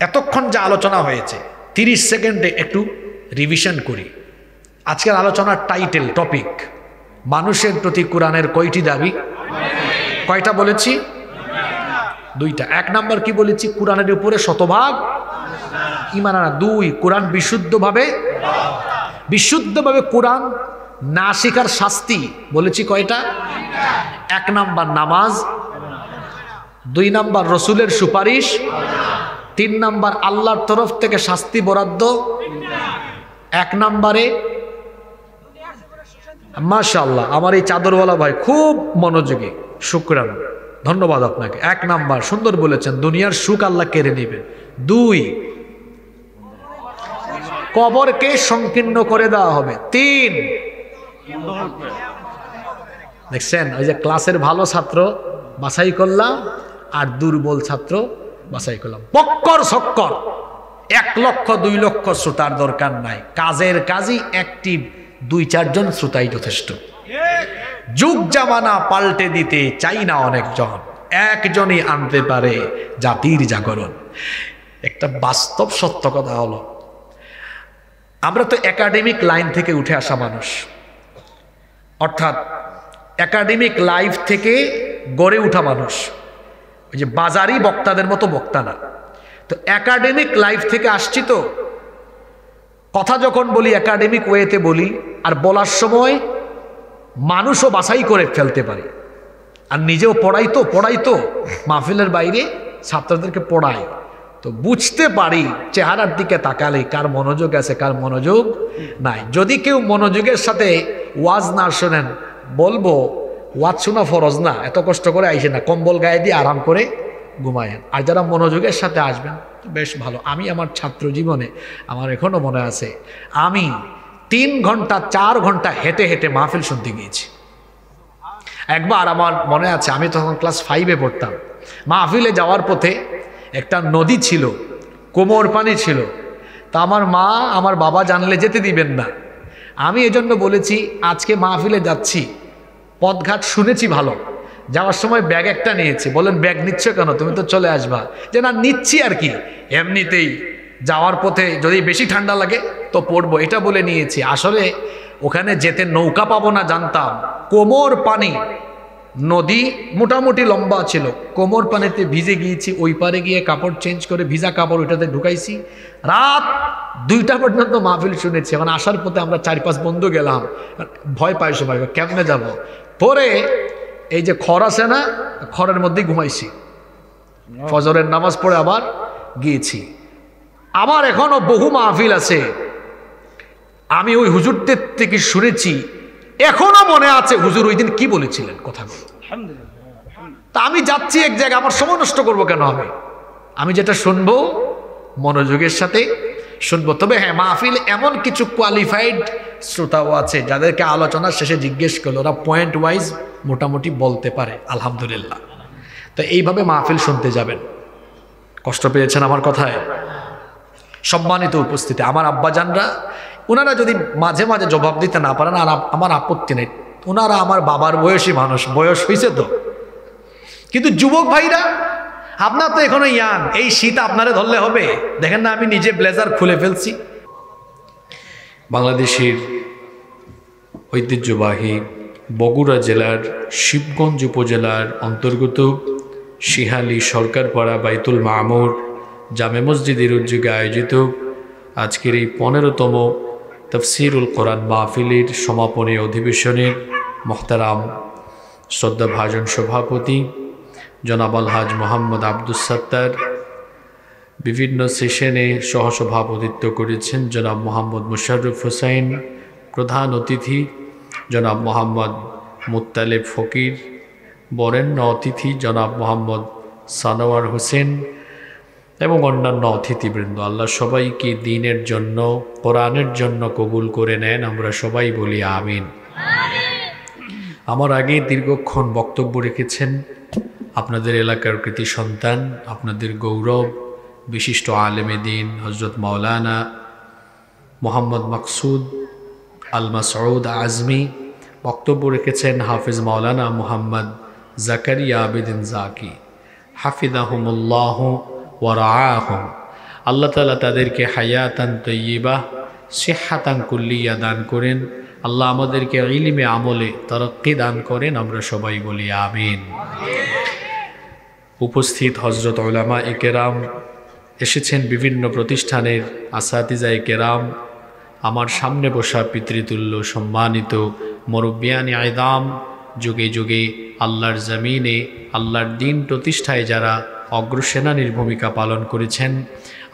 এতক্ষণ যা আলোচনা হয়েছে 30 সেকেন্ডে একটু রিভিশন করি। আজকের আলোচনার টাইটেল টপিক, মানুষের প্রতি কোরআনের কয়টি দাবি? কয়টা বলেছি? দুইটা। 1 নাম্বার কি বলেছি? কোরআনের উপরে শতভাগ ঈমান আনা। 2, কোরআন বিশুদ্ধভাবে কোরআন না শেখার শাস্তি বলেছি কয়টা? 1 নাম্বার নামাজ, 2 নাম্বার রসুলের সুপারিশ, 3 নাম্বার আল্লাহর তরফ থেকে শাস্তি বরাদ্দ, 1 নাম্বারে মাশাআল্লাহ আমার এই চাদরওয়ালা ভাই খুব মনোযোগী, শুকরান, ধন্যবাদ আপনাকে। 1 নাম্বার সুন্দর বলেছেন, দুনিয়ার সুখ আল্লাহ কেড়ে নেবেন। 2, কবরকে সংকীর্ণ করে দেওয়া হবে। 3, দেখছেন ওই যে ক্লাসের ভালো ছাত্র বাছাই করলাম আর দুর্বল ছাত্র বাছাই করলাম। বক্কর সক্কর 1 লক্ষ 2 লক্ষ শ্রোতার দরকার নাই, কাজের কাজই অ্যাক্টিভ 2-4 জন শ্রোতাই যথেষ্ট। যুগ জামানা পাল্টে দিতে চাই না অনেকজন, একজনই আনতে পারে জাতির জাগরণ। একটা বাস্তব সত্য কথা হলো, আমরা তো একাডেমিক লাইন থেকে উঠে আসা মানুষ, অর্থাৎ একাডেমিক লাইফ থেকে গড়ে ওঠা মানুষ, ওই যে বাজারি বক্তাদের মতো বক্তা না। তো একাডেমিক লাইফ থেকে আসছি, তো কথা যখন বলি একাডেমিক ওয়েতে বলি, আর বলার সময় মানুষও বাছাই করে ফেলতে পারি। আর নিজেও পড়াই তো মাহফিলের বাইরে ছাত্রদেরকে পড়াই, তো বুঝতে পারি চেহারার দিকে তাকালে কার মনোযোগ আছে কার মনোযোগ নাই। যদি কেউ মনোযোগের সাথে ওয়াজ না শোনেন, বলবো ওয়াজ শোনা ফরজ না, এত কষ্ট করে আইসে না, কম্বল গায়ে দিয়ে আরাম করে ঘুমায়েন। আর যারা মনোযোগের সাথে আসবেন বেশ ভালো। আমি আমার ছাত্র জীবনে আমার এখনো মনে আছে, আমি 3 ঘন্টা 4 ঘন্টা হেঁটে হেঁটে মাহফিল শুনতে গিয়েছি। একবার আমার মনে আছে, আমি তখন ক্লাস 5-এ পড়তাম। মাহফিলে যাওয়ার পথে একটা নদী ছিল, কোমর পানি ছিল। তা আমার মা আমার বাবা জানলে যেতে দিবেন না। আমি এজন্য বলেছি আজকে মাহফিলে যাচ্ছি, পথঘাট শুনেছি ভালো, যাওয়ার সময় ব্যাগ একটা নিয়েছি। বলেন ব্যাগ নিচ্ছ কেন, তুমি তো চলে আসবা। যে না নিচ্ছি আর কি, এমনিতেই যাওয়ার পথে যদি বেশি ঠান্ডা লাগে তো পড়বো, এটা বলে নিয়েছি। আসলে ওখানে যেতে নৌকা পাবো না জানতাম। কোমর পানি, নদী মোটামুটি লম্বা ছিল, কোমর পানিতে ভিজে গিয়েছি। ওই পারে গিয়ে কাপড় চেঞ্জ করে ভিজা কাপড় ওইটাতে ঢুকাইছি। রাত 2টা পর্যন্ত মাহফিল শুনেছি। এখন আসার পথে আমরা 4-5 বন্ধু গেলাম, ভয় পাই সবাই, কেমনে যাব। পরে এই যে খড় আছে না, খড়ের মধ্যেই ঘুমাইছি। ফজরের নামাজ পড়ে আবার গিয়েছি। আমার এখনো বহু মাহফিল আছে, আমি ওই হুজুরদের থেকে শুনেছি, এখনো মনে আছে হুজুর ওই দিন কি বলেছিলেন কথাগুলো। তা আমি যাচ্ছি এক জায়গায়, আমার সময় নষ্ট করবো কেন? আমি যেটা শুনবো মনোযোগের সাথে শুনবো। তবে হ্যাঁ, মাহফিল এমন কিছু কোয়ালিফাইড শ্রোতাও আছে যাদেরকে আলোচনার শেষে জিজ্ঞেস করলো, ওরা পয়েন্ট ওয়াইজ মোটামুটি বলতে পারে, আলহামদুলিল্লাহ। তো এইভাবে মাহফিল শুনতে যাবেন। কষ্ট পেয়েছেন আমার কথায়? সম্মানিত উপস্থিতি, আমার আব্বাজানরা, ওনারা যদি মাঝে মাঝে জবাব দিতে না পারেন আর আমার আপত্তি নেই, ওনারা আমার বাবার বয়সী মানুষ, বয়স হয়েছে তো। কিন্তু যুবক ভাইরা, আপনার তো এখনো ইয়াং, এই শীত আপনারে ধরলে হবে? দেখেন না আমি নিজে ব্লেজার খুলে ফেলছি। বাংলাদেশের ঐতিহ্যবাহী বগুড়া জেলার শিবগঞ্জ উপজেলার অন্তর্গত শিহালী সরকারপাড়া বাইতুল মামুর জামে মসজিদের উদ্যোগে আয়োজিত আজকের এই 15তম তাফসিরুল কোরআন মাহফিলের সমাপনী অধিবেশনের মোহতারাম শ্রদ্ধাভাজন সভাপতি জনাব আলহাজ মোহাম্মদ আব্দুস সাত্তার, বিভিন্ন সেশনে সহসভাপতিত্ব করেছেন জনাব মোহাম্মদ মুশাররফ হোসাইন, প্রধান অতিথি জনাব মোহাম্মদ মুত্তালেব ফকির, বরেণ্য অতিথি জনাব মোহাম্মদ সানোয়ার হোসেন এবং অন্যান্য অতিথিবৃন্দ। আল্লাহ সবাইকে দ্বীনের জন্য, কোরআনের জন্য কবুল করে নেন, আমরা সবাই বলি আমিন। আমার আগে দীর্ঘক্ষণ বক্তব্য রেখেছেন আপনাদের এলাকার কৃতি সন্তান, আপনাদের গৌরব, বিশিষ্ট আলেমে দ্বীন হযরত মাওলানা মোহাম্মদ মাকসুদ আল মাসউদ আজমি। বক্তব্য রেখেছেন হাফিজ মাওলানা মোহাম্মদ জাকারিয়া আবেদিন জাকি, হাফিজাহুমুল্লাহ ওয়া রাআহুম। আল্লাহ তাআলা তাদেরকে হায়াতান তাইয়্যিবা সিহহাতান কুল্লিয়া দান করেন। আল্লাহ আমাদেরকে ইলমে আমলে তারাক্কি দান করেন। আমরা সবাই বলি আমিন। উপস্থিত হযরত উলামায়ে কেরাম এসেছেন, বিভিন্ন প্রতিষ্ঠানের আসাতিজায়ে কেরাম, আমার সামনে বসা পিতৃতুল্য সম্মানিত মুরব্বিয়ানে আয়দাম, যুগে যুগে আল্লাহর জমিনে আল্লাহর দ্বীন প্রতিষ্ঠায় যারা অগ্রসেনানীর ভূমিকা পালন করেছেন,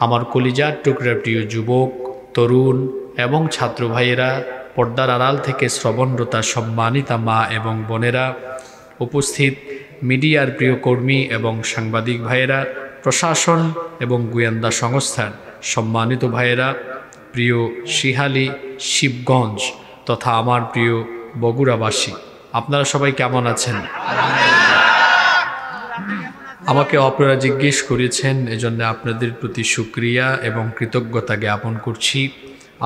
আমার কলিজার টুকরা প্রিয় যুবক, তরুণ এবং ছাত্র ভাইয়েরা, পর্দার আড়াল থেকে শ্রবণরতা সম্মানিতা মা এবং বোনেরা, উপস্থিত মিডিয়ার প্রিয় কর্মী এবং সাংবাদিক ভাইয়েরা, প্রশাসন এবং গোয়েন্দা সংস্থার সম্মানিত ভাইয়েরা, প্রিয় সিহালি, শিবগঞ্জ তথা আমার প্রিয় বগুড়াবাসী, আপনারা সবাই কেমন আছেন? আমাকে আপনারা জিজ্ঞেস করেছেন, এজন্য আপনাদের প্রতি শুকরিয়া এবং কৃতজ্ঞতা জ্ঞাপন করছি।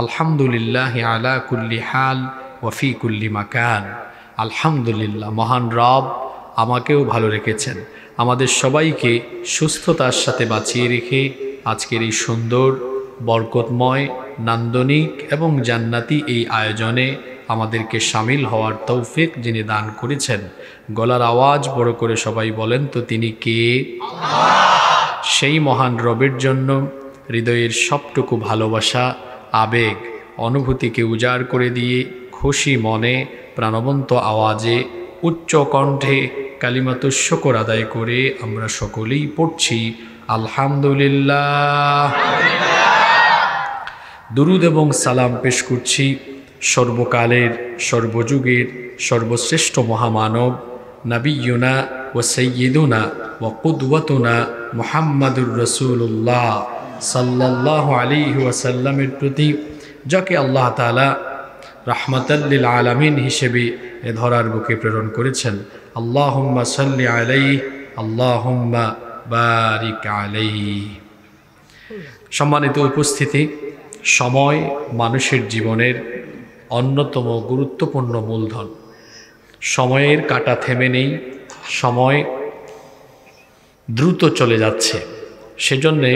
আলহামদুলিল্লাহ আলা কুল্লি হাল ওয়াফি কুল্লি মাকান। আলহামদুলিল্লাহ, মহান রব আমাকেও ভালো রেখেছেন, আমাদের সবাইকে সুস্থতার সাথে বাঁচিয়ে রেখে আজকের এই সুন্দর, বরকতময়, নান্দনিক এবং জান্নাতি এই আয়োজনে আমাদেরকে শামিল হওয়ার তৌফিক যিনি দান করেছেন, গলার আওয়াজ বড় করে সবাই বলেন তো তিনি কে? সেই মহান রবের জন্য হৃদয়ের সবটুকু ভালোবাসা, আবেগ, অনুভূতিকে উজাড় করে দিয়ে খুশি মনে প্রাণবন্ত আওয়াজে উচ্চ কণ্ঠে কালিমাতুশ শুকর আদায় করে আমরা সকলেই পড়ছি আলহামদুলিল্লাহ। দুরুদ এবং সালাম পেশ করছি সর্বকালের, সর্বযুগের সর্বশ্রেষ্ঠ মহামানব নবিয়ুনা ও সাইয়্যিদুনা ও কুদওয়াতুনা মুহাম্মাদুর রাসূলুল্লাহ সাল্লাল্লাহু আলাইহি ওয়াসাল্লামের প্রতি, যাকে আল্লাহ তাআলা রাহমাতাল লিল আলামিন হিসেবে এ ধরার বুকে প্রেরণ করেছেন। আল্লাহুম্মা সাল্লি আলাইহি, আল্লাহুম্মা বারিক আলাইহি। সম্মানিত উপস্থিতি, সময় মানুষের জীবনের অন্যতম গুরুত্বপূর্ণ মূলধন। সময়ের কাঁটা থেমে নেই, সময় দ্রুত চলে যাচ্ছে। সেজন্যে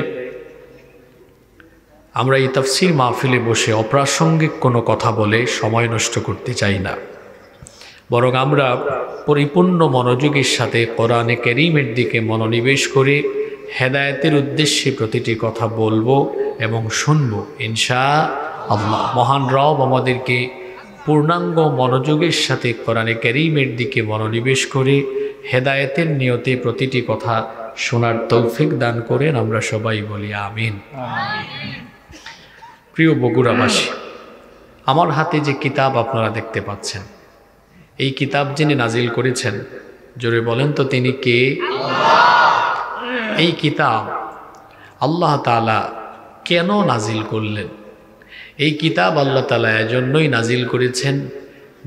আমরা এই তাফসীর মাহফিলে বসে অপ্রাসঙ্গিক কোনো কথা বলে সময় নষ্ট করতে চাই না, বরং আমরা পরিপূর্ণ মনোযোগের সাথে কোরআনে কারীমের দিকে মনোনিবেশ করে হেদায়েতের উদ্দেশ্যে প্রতিটি কথা বলবো এবং শুনবো ইনশাআল্লাহ। মহান রব আমাদেরকে পূর্ণাঙ্গ মনোযোগের সাথে কোরআনে কারীমের দিকে মনোনিবেশ করে হেদায়েতের নিয়তে প্রতিটি কথা শোনার তৌফিক দান করেন। আমরা সবাই বলি আমিন। প্রিয় বগুড়াবাসী, আমার হাতে যে কিতাব আপনারা দেখতে পাচ্ছেন, এই কিতাব যিনি নাজিল করেছেন, জোরে বলেন তো তিনি কে? এই কিতাব আল্লাহ তাআলা কেন নাজিল করলেন? এই কিতাব আল্লাহ তাআলা এজন্যই নাজিল করেছেন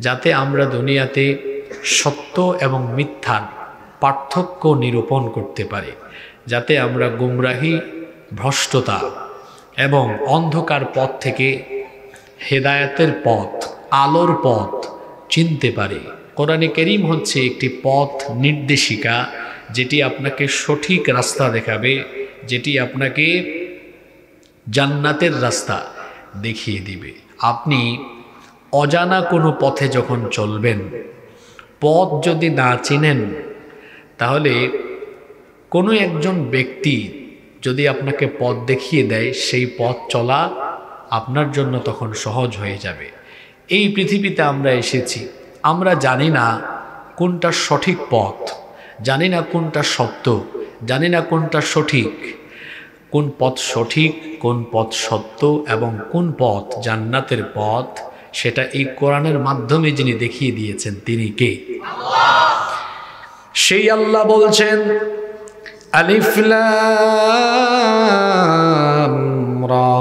যাতে আমরা দুনিয়াতে সত্য এবং মিথ্যার পার্থক্য নিরূপণ করতে পারি, যাতে আমরা গুমরাহি, ভ্রষ্টতা এবং অন্ধকার পথ থেকে হেদায়েতের পথ, আলোর পথ চিনতে পারি। কোরআনে কারীম হচ্ছে একটি পথ নির্দেশিকা, যেটি আপনাকে সঠিক রাস্তা দেখাবে, যেটি আপনাকে জান্নাতের রাস্তা দেখিয়ে দিবে। আপনি অজানা কোনো পথে যখন চলবেন, পথ যদি না চিনেন, তাহলে কোনো একজন ব্যক্তি যদি আপনাকে পথ দেখিয়ে দেয়, সেই পথ চলা আপনার জন্য তখন সহজ হয়ে যাবে। এই পৃথিবীতে আমরা এসেছি, আমরা জানি না কোনটা সঠিক পথ, জানি না কোনটা সত্য, জানি না কোনটা সঠিক, কোন পথ সঠিক, কোন পথ সত্য এবং কোন পথ জান্নাতের পথ, সেটা এই কোরআনের মাধ্যমে যিনি দেখিয়ে দিয়েছেন তিনি কে? সেই আল্লাহ বলছেন, আলিফ লাম রা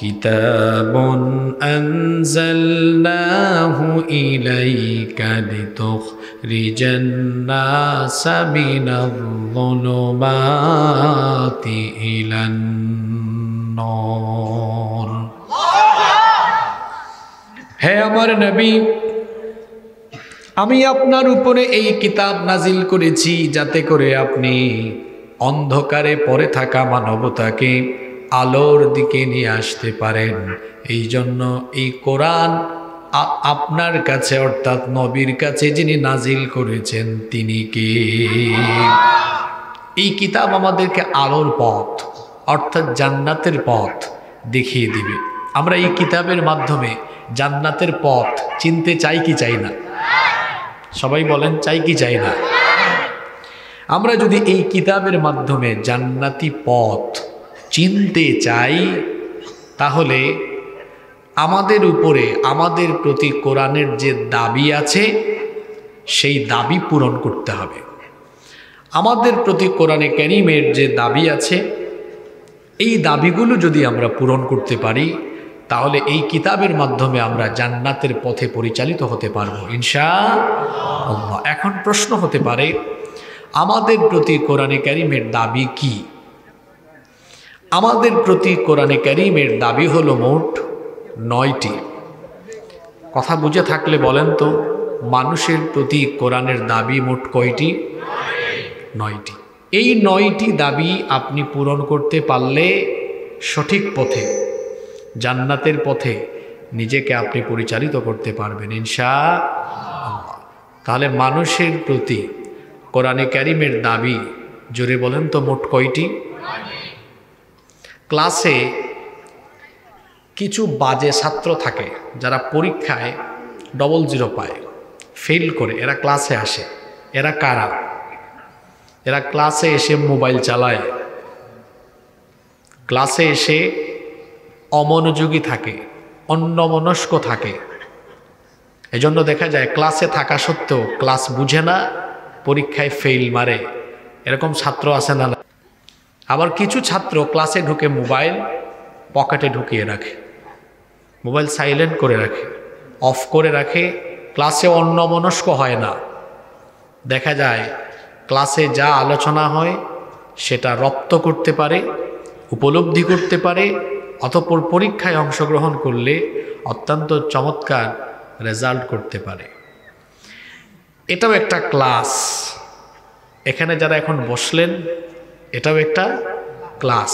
কিতাবুন আনজালনাহু ইলাইকা লিতুখরিজান নাসা মিনায-যুলুমাতি ইলান নূর। হে আমার নবী, আমি আপনার উপরে এই কিতাব নাজিল করেছি যাতে করে আপনি অন্ধকারে পড়ে থাকা মানবতাকে আলোর দিকে নিয়ে আসতে পারেন। এই জন্য এই কোরআন আপনার কাছে অর্থাৎ নবীর কাছে যিনি নাজিল করেছেন তিনি কে? এই কিতাব আমাদেরকে আলোর পথ অর্থাৎ জান্নাতের পথ দেখিয়ে দিবে। আমরা এই কিতাবের মাধ্যমে জান্নাতের পথ চিনতে চাই কি চাই না? সবাই বলেন চাই কি চাই না? আমরা যদি এই কিতাবের মাধ্যমে জান্নাতি পথ চিনতে চাই তাহলে আমাদের উপরে আমাদের প্রতি কোরআনের যে দাবি আছে সেই দাবি পূরণ করতে হবে। আমাদের প্রতি কোরআনে কারীমের যে দাবি আছে এই দাবিগুলো যদি আমরা পূরণ করতে পারি তাহলে এই কিতাবের মাধ্যমে আমরা জান্নাতের পথে পরিচালিত হতে পারবো ইনশাআল্লাহ। এখন প্রশ্ন হতে পারে আমাদের প্রতি কোরআনে কারীমের দাবি কি? আমাদের প্রতি কোরআনে কারীমের দাবি হলো মোট 9টি। কথা বুঝে থাকলে বলেন তো মানুষের প্রতি কোরআনের দাবি মোট কয়টি? 9টি। এই 9টি দাবি আপনি পূরণ করতে পারলে সঠিক পথে জান্নাতের পথে নিজেকে আপনি পরিচালিত করতে পারবেন ইনশাআল্লাহ। তাহলে মানুষের প্রতি কোরআনে কারীমের দাবি জোরে বলেন তো মোট কয়টি? ক্লাসে কিছু বাজে ছাত্র থাকে যারা পরীক্ষায় 00 পায়, ফেল করে, এরা ক্লাসে আসে। এরা কারা? এরা ক্লাসে এসে মোবাইল চালায়, ক্লাসে এসে অমনোযোগী থাকে, অন্যমনস্ক থাকে। এজন্য দেখা যায় ক্লাসে থাকা সত্ত্বেও ক্লাস বুঝে না, পরীক্ষায় ফেল মারে। এরকম ছাত্র আছে না? আবার কিছু ছাত্র ক্লাসে ঢুকে মোবাইল পকেটে ঢুকিয়ে রাখে, মোবাইল সাইলেন্ট করে রাখে, অফ করে রাখে, ক্লাসে অন্যমনস্ক হয় না। দেখা যায় ক্লাসে যা আলোচনা হয় সেটা রপ্ত করতে পারে, উপলব্ধি করতে পারে, অতঃপর পরীক্ষায় অংশগ্রহণ করলে অত্যন্ত চমৎকার রেজাল্ট করতে পারে। এটাও একটা ক্লাস। এখানে যারা এখন বসলেন এটাও একটা ক্লাস।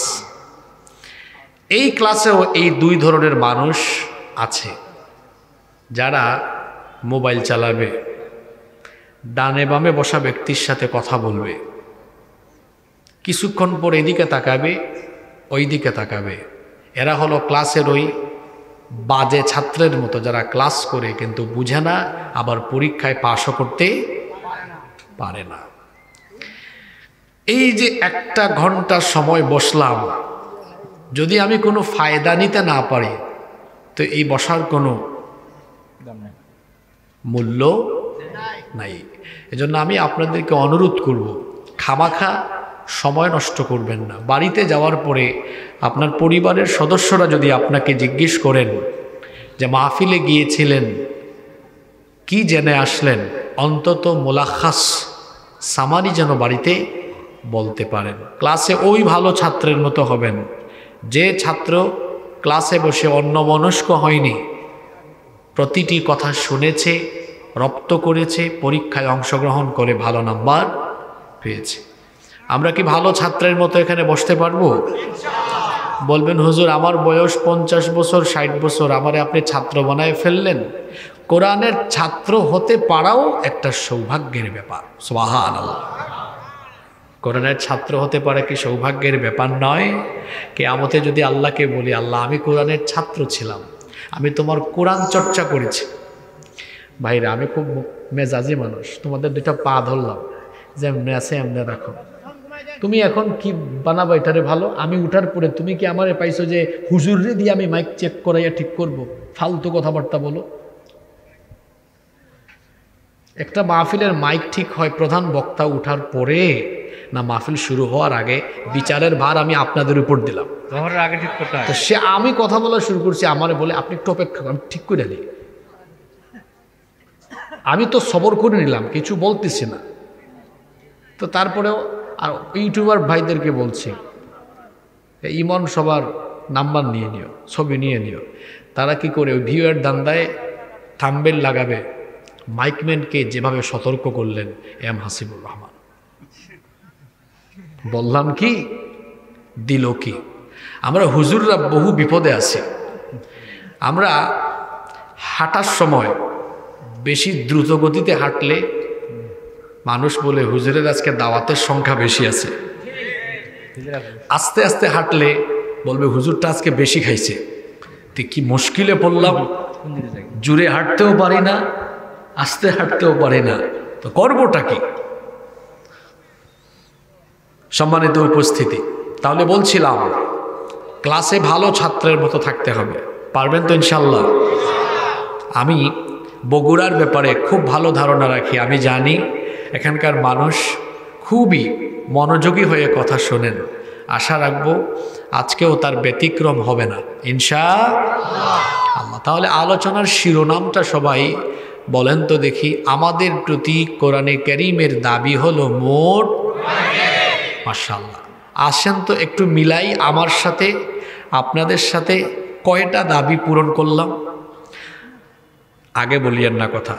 এই ক্লাসেও এই 2 ধরনের মানুষ আছে যারা মোবাইল চালাবে, ডানে বামে বসা ব্যক্তির সাথে কথা বলবে, কিছুক্ষণ পর এদিকে তাকাবে ওই দিকে তাকাবে। এরা হলো ক্লাসের ওই বাজে ছাত্রের মতো যারা ক্লাস করে কিন্তু বুঝে না, আবার পরীক্ষায় পাশও করতে পারে না। এই যে 1 ঘন্টা সময় বসলাম, যদি আমি কোনো ফায়দা নিতে না পারি তো এই বসার কোনো মূল্য নাই। এজন্য আমি আপনাদেরকে অনুরোধ করব, খামাখা সময় নষ্ট করবেন না। বাড়িতে যাওয়ার পরে আপনার পরিবারের সদস্যরা যদি আপনাকে জিজ্ঞেস করেন যে মাহফিলে গিয়েছিলেন, কি জেনে আসলেন, অন্তত মোলাখাস সামারি যেন বাড়িতে বলতে পারেন। ক্লাসে ওই ভালো ছাত্রের মতো হবেন যে ছাত্র ক্লাসে বসে অন্যমনস্ক হয়নি, প্রতিটি কথা শুনেছে, রপ্ত করেছে, পরীক্ষায় অংশগ্রহণ করে ভালো নাম্বার পেয়েছে। আমরা কি ভালো ছাত্রের মতো এখানে বসতে পারবো? বলবেন হুজুর আমার বয়স 50 বছর 60 বছর, আমারে আপনি ছাত্র বানায় ফেললেন। কোরআনের ছাত্র হতে পারাও একটা সৌভাগ্যের ব্যাপার। সুবহানাল্লাহ। কোরআনের ছাত্র হতে পারে কি সৌভাগ্যের ব্যাপার নয়? কিয়ামতে যদি আল্লাহকে বলি, আল্লাহ আমি কোরআনের ছাত্র ছিলাম, আমি তোমার কোরআন চর্চা করেছি, ভাইরা আমি খুব মেজাজি মানুষ, তোমাদের 2টা পা ধরলাম, যেমনি আছে এমনি রাখো, তুমি এখন কি বানাবো এটারে ভালো, আমি উঠার পরে তুমি কি আমারে পাইছো যে হুজুরে দিয়ে আমি মাইক চেক করাইয়া ঠিক করব? ফালতু কথাবার্তা বলো। একটা মাহফিলের মাইক ঠিক হয় প্রধান বক্তা উঠার পরে না মাহফিল শুরু হওয়ার আগে? বিচারের ভার আমি আপনাদের উপর দিলাম, আগে ঠিক করতে হয়। তো সে আমি কথা বলা শুরু করছি, আমারে বলে আপনি একটু অপেক্ষা করেন, আমি ঠিক করে নিই। আমি তো সবর করে নিলাম, কিছু বলতেছি না। তো তারপরেও আর ইউটিউবার ভাইদেরকে বলছি, ইমন সবার নাম্বার নিয়ে নিও, ছবি নিয়ে নিও। তারা কি করে ওই ভিউয়ের দান্দায় থাম্বনেল লাগাবে, মাইকম্যানকে যেভাবে সতর্ক করলেন এম হাসিবুর রহমান। বললাম কি, দিল কি? আমরা হুজুররা বহু বিপদে আছি। আমরা হাঁটার সময় বেশি দ্রুত গতিতে হাঁটলে মানুষ বলে হুজুরের আজকে দাওয়াতের সংখ্যা বেশি আছে। আস্তে আস্তে হাঁটলে বলবে হুজুরটা আজকে বেশি খাইছে। তো কি মুশকিলে পড়লাম, জুড়ে হাঁটতেও পারি না, আস্তে হাঁটতেও পারি না, তো করবোটা কি? সম্মানিত উপস্থিতি, তাহলে বলছিলাম ক্লাসে ভালো ছাত্রের মতো থাকতে হবে। পারবেন তো ইনশাল্লাহ? আমি বগুড়ার ব্যাপারে খুব ভালো ধারণা রাখি। আমি জানি এখানকার মানুষ খুবই মনোযোগী হয়ে কথা শোনেন। আশা রাখবো আজকেও তার ব্যতিক্রম হবে না ইনশাআল্লাহ। তাহলে আলোচনার শিরোনামটা সবাই বলেন তো দেখি। আমাদের প্রতি কোরআনে কারীমের দাবি হলো মোট, মাশাআল্লাহ। আসেন তো একটু মিলাই আমার সাথে আপনাদের সাথে, কয়টা দাবি পূরণ করলাম? আগে বলিয়েন না কথা।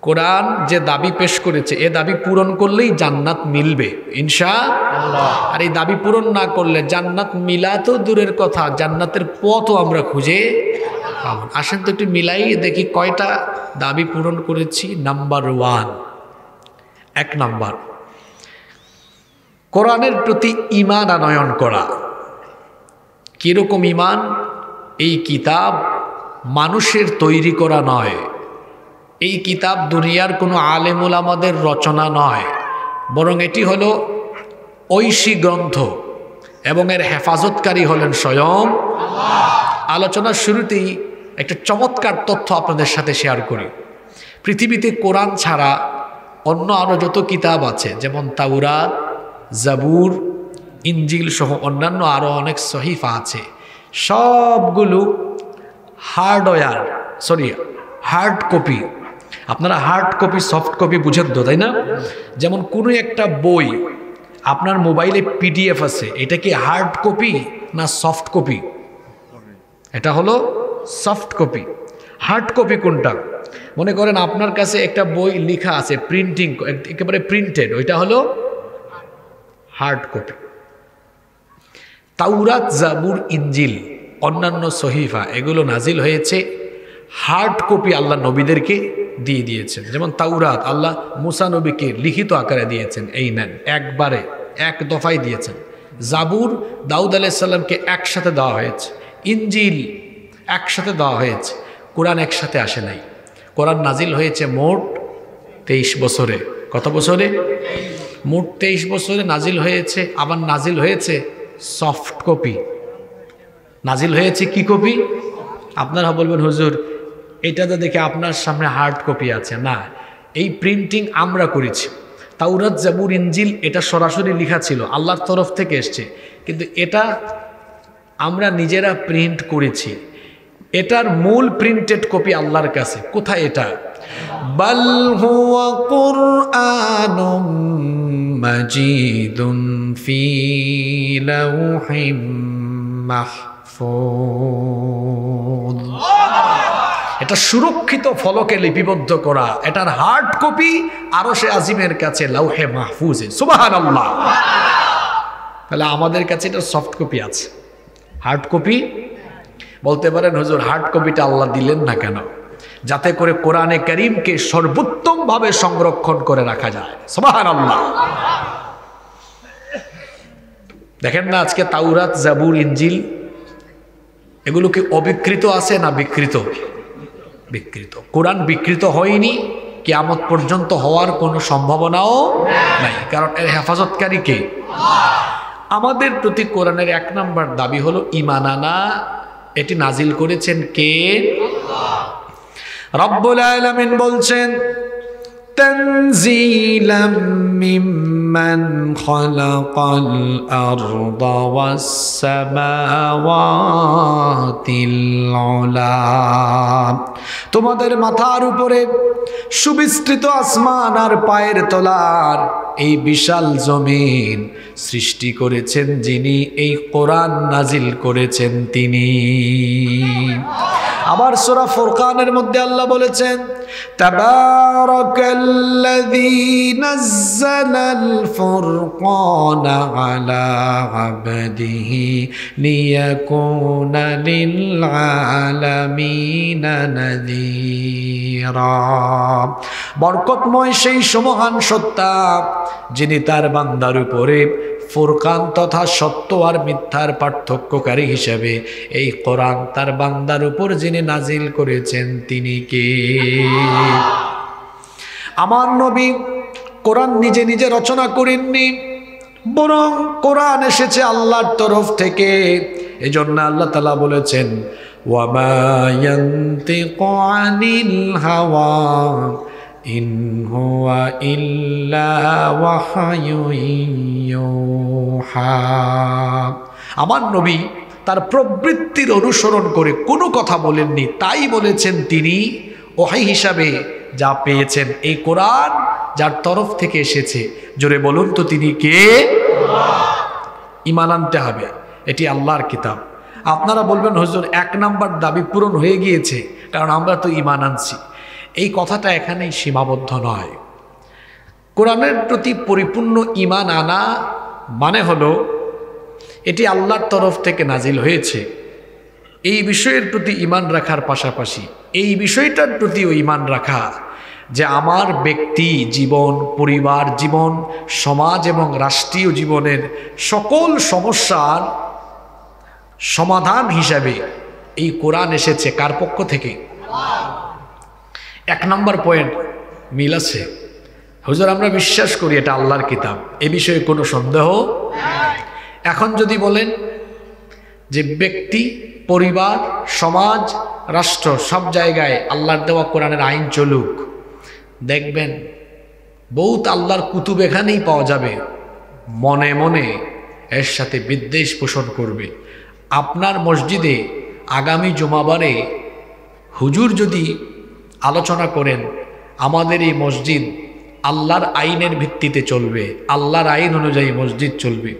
কোরআন যে দাবি পেশ করেছে এ দাবি পূরণ করলেই জান্নাত মিলবে ইনশাআল্লাহ। আর এই দাবি পূরণ না করলে জান্নাত মিলা তো দূরের কথা, জান্নাতের পথও আমরা খুঁজে পাব। আসেন তো একটু মিলাই দেখি কয়টা দাবি পূরণ করেছি। নাম্বার 1, 1 নাম্বার, কোরআনের প্রতি ঈমান আনয়ন করা। কিরকম ঈমান? এই কিতাব মানুষের তৈরি করা নয়, এই কিতাব দুনিয়ার কোনো আলেম ওলামাদের রচনা নয়, বরং এটি হলো ঐশী গ্রন্থ এবং এর হেফাজতকারী হলেন স্বয়ং আল্লাহ। আলোচনার শুরুতেই একটা চমৎকার তথ্য আপনাদের সাথে শেয়ার করি। পৃথিবীতে কোরআন ছাড়া অন্য আরও যত কিতাব আছে, যেমন তাওরাত, জাবুর, ইনজিল সহ অন্যান্য আরও অনেক সহিফা আছে, সবগুলো হার্ড কপি। আপনারা হার্ড কপি সফট কপি বুঝেন তো, তাই না? যেমন কোনো একটা বই আপনার মোবাইলে পিডিএফ আছে, এটা কি হার্ড কপি না সফট কপি? এটা হলো সফট কপি। হার্ড কপি কোনটা? মনে করেন আপনার কাছে একটা বই লেখা আছে, প্রিন্টিং একেবারে প্রিন্টেড, ওইটা হলো হার্ড কপি। তাওরাত, জাবুর, ইনজিল, অন্যান্য সহিফা এগুলো নাজিল হয়েছে হার্ড কপি, আল্লাহ নবীদেরকে দিয়ে দিয়েছেন। যেমন তাওরাত আল্লাহ মুসা নবীকে লিখিত আকারে দিয়েছেন, এই নেন, একবারে এক দফায় দিয়েছেন। জাবুর দাউদ আলাইহিস সালামকে একসাথে দেওয়া হয়েছে, ইনজিল একসাথে দেওয়া হয়েছে। কোরআন একসাথে আসে নাই। কোরআন নাজিল হয়েছে মোট 23 বছরে। কত বছরে? মোট 23 বছরে নাজিল হয়েছে। আবার নাজিল হয়েছে সফট কপি। নাজিল হয়েছে কি কপি? আপনারা বলবেন হুজুর এটা তো দেখে আপনার সামনে হার্ড কপি আছে। না, এই প্রিন্টিং আমরা করেছি। তাওরাত, জাবুর, ইনজিল এটা সরাসরি লেখা ছিল, আল্লাহর তরফ থেকে এসছে, কিন্তু এটা আমরা নিজেরা প্রিন্ট করেছি। এটার মূল প্রিন্টেড কপি আল্লাহর কাছে। কোথায় এটা? বাল হুয়া কুরআনুম মাজিদুন ফি লাউহিম মাহফুজ। এটা সুরক্ষিত ফলকে লিপিবদ্ধ করা। এটার হার্ড কপি আরশে আজিমের কাছে লাউহে মাহফুজে। সুবহানাল্লাহ। তাহলে আমাদের কাছে এটা সফট কপি আছে, হার্ড কপি। বলতে পারেন হুজুর হার্ড কপিটা আল্লাহ দিলেন না কেন? যাতে করে কোরআনে কারীমকে সর্বোত্তম ভাবে সংরক্ষণ করে রাখা যায়। সুবহানাল্লাহ। দেখেন না আজকে তাওরাত, জাবুর, ইনজিল এগুলো কি অবিকৃত আছে না বিকৃত? বিকৃত। কোরআন বিকৃত হয়নি, কিয়ামত পর্যন্ত হওয়ার কোনো সম্ভাবনাও নাই, কারণ এর হেফাজতকারী কে? আমাদের প্রতি কোরআনের 1 নম্বর দাবি হলো ঈমান আনা। এটি নাজিল করেছেন কে? রব্বুল আলামিন বলছেন তানজিলাম মিম্মান খালাকাল আরদা ওয়াস সামাওয়াতিল উলা। তোমাদের মাথার উপরে সুবিস্তৃত আসমান আর পায়ের তলার এই বিশাল জমিন সৃষ্টি করেছেন যিনি, এই কোরআন নাজিল করেছেন তিনি। আবার সূরা ফুরকানের মধ্যে আল্লাহ বলেছেন তাবারাকাল্লাযী নাযালাল ফুরকানা আলা আবদিহি লিয়াকুনা লিল আলামিনা নাযীরা। বরকতময় সেই সমহান সত্তা যিনি তার বান্দার উপরে ফুরকান তথা সত্য আর মিথ্যার পার্থক্যকারী হিসেবে এই কোরআন তার বান্দার উপর যিনি নাজিল করেছেন তিনি কে? আমার নবী কোরআন নিজে নিজে রচনা করেননি, বরং কোরআন এসেছে আল্লাহর তরফ থেকে। এজন্য আল্লাহ তাআলা বলেছেন ওয়ামা ইয়ানতিকু আনিল হাওয়া ইন হুয়া ইল্লা ওয়াহয়ুন ইউহা। আমার নবী তার প্রবৃত্তির অনুসরণ করে কোনো কথা বলেননি, তাই বলেছেন তিনি ওহী হিসাবে যা পেয়েছেন এই কোরআন যার তরফ থেকে এসেছে। জোরে বলুন তো তিনি কে? ঈমান আনতে হবে, এটি আল্লাহর কিতাব। আপনারা বলবেন হুজুর 1 নাম্বার দাবি পূরণ হয়ে গিয়েছে, কারণ আমরা তো ঈমান আনছি। এই কথাটা এখানেই সীমাবদ্ধ নয়। কোরআনের প্রতি পরিপূর্ণ ঈমান আনা মানে হলো এটি আল্লাহর তরফ থেকে নাজিল হয়েছে, এই বিষয়ের প্রতি ঈমান রাখার পাশাপাশি এই বিষয়টার প্রতিও ঈমান রাখা যে আমার ব্যক্তি জীবন, পরিবার জীবন, সমাজ এবং রাষ্ট্রীয় জীবনের সকল সমস্যার সমাধান হিসাবে এই কোরআন এসেছে কার পক্ষ থেকে? 1 নম্বর পয়েন্ট মিল আছে। হুজুর আমরা বিশ্বাস করি এটা আল্লাহর কিতাব, এ বিষয়ে কোনো সন্দেহ নাই। এখন যদি বলেন যে ব্যক্তি, পরিবার, সমাজ, রাষ্ট্র সব জায়গায় আল্লাহর দেওয়া কোরআনের আইন চলুক, দেখবেন বহুত আল্লাহর কুতুব এখানেই পাওয়া যাবে, মনে মনে এর সাথে বিদ্বেষ পোষণ করবে। আপনার মসজিদে আগামী জুমাবারে হুজুর যদি আলোচনা করেন আমাদের এই মসজিদ আল্লাহর আইনের ভিত্তিতে চলবে, আল্লাহর আইন অনুযায়ী মসজিদ চলবে,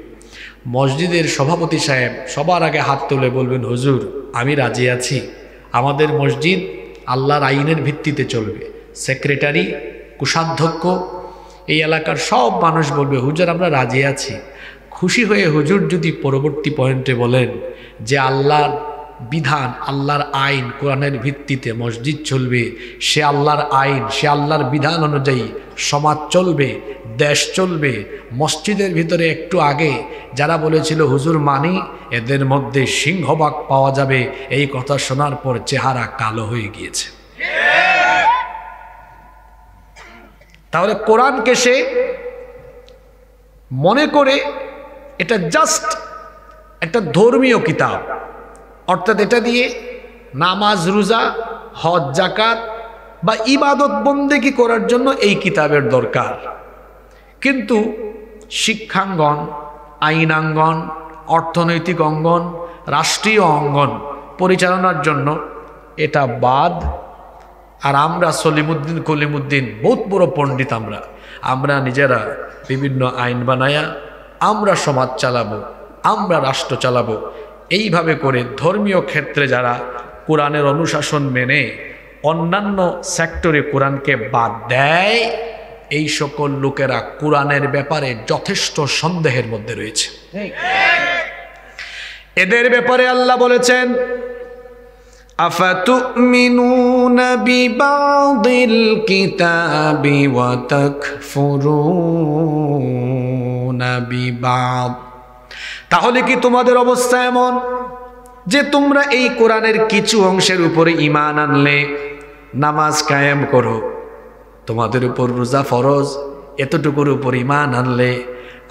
মসজিদের সভাপতি সাহেব সবার আগে হাত তুলে বলবেন হুজুর আমি রাজি আছি, আমাদের মসজিদ আল্লাহর আইনের ভিত্তিতে চলবে। সেক্রেটারি, কোষাধ্যক্ষ, এই এলাকার সব মানুষ বলবে হুজুর আমরা রাজি আছি। খুশি হয়ে হুজুর যদি পরবর্তী পয়েন্টে বলেন যে আল্লাহর বিধান, আল্লাহর আইন, কোরআনের ভিত্তিতে মসজিদ চলবে, সে আল্লাহর আইন, সে আল্লাহর বিধান অনুযায়ী সমাজ চলবে, দেশ চলবে। মসজিদের ভিতরে একটু আগে যারা বলেছিল হুজুর মানি, এদের মধ্যে সিংহভাগ পাওয়া যাবে, এই কথা শোনার পর চেহারা কালো হয়ে গিয়েছে। তাহলে কোরআনকে সে মনে করে এটা জাস্ট একটা ধর্মীয় কিতাব, অর্থাৎ এটা দিয়ে নামাজ, রোজা, হজ, যাকাত বা ইবাদত বন্দেগী করার জন্য এই কিতাবের দরকার। কিন্তু শিক্ষাঙ্গন, আইনাঙ্গন, অর্থনৈতিক অঙ্গন, রাষ্ট্রীয় অঙ্গন পরিচালনার জন্য এটা বাদ। আর আমরা সলিমুদ্দিন কলিমুদ্দিন বহুত বড় পণ্ডিত, আমরা নিজেরা বিভিন্ন আইন বানায়া আমরা সমাজ চালাবো, আমরা রাষ্ট্র চালাবো, এইভাবে করে ধর্মীয় ক্ষেত্রে যারা কোরআনের অনুশাসন মেনে অন্যান্য সেক্টরে কোরআনকে বাদ দেয়, এই সকল লোকেরা কোরআনের ব্যাপারে যথেষ্ট সন্দেহের মধ্যে রয়েছে। এদের ব্যাপারে আল্লাহ বলেছেন আফাতুমিনুনা বিবাদিল কিতাবি ওয়া তাকফুরুনা বিবাদ। তাহলে কি তোমাদের অবস্থা এমন যে তোমরা এই কোরআনের কিছু অংশের উপরে ঈমান আনলে, নামাজ কায়েম করো, তোমাদের উপর রোজা ফরজ, এতটুকুর উপর ঈমান আনলে,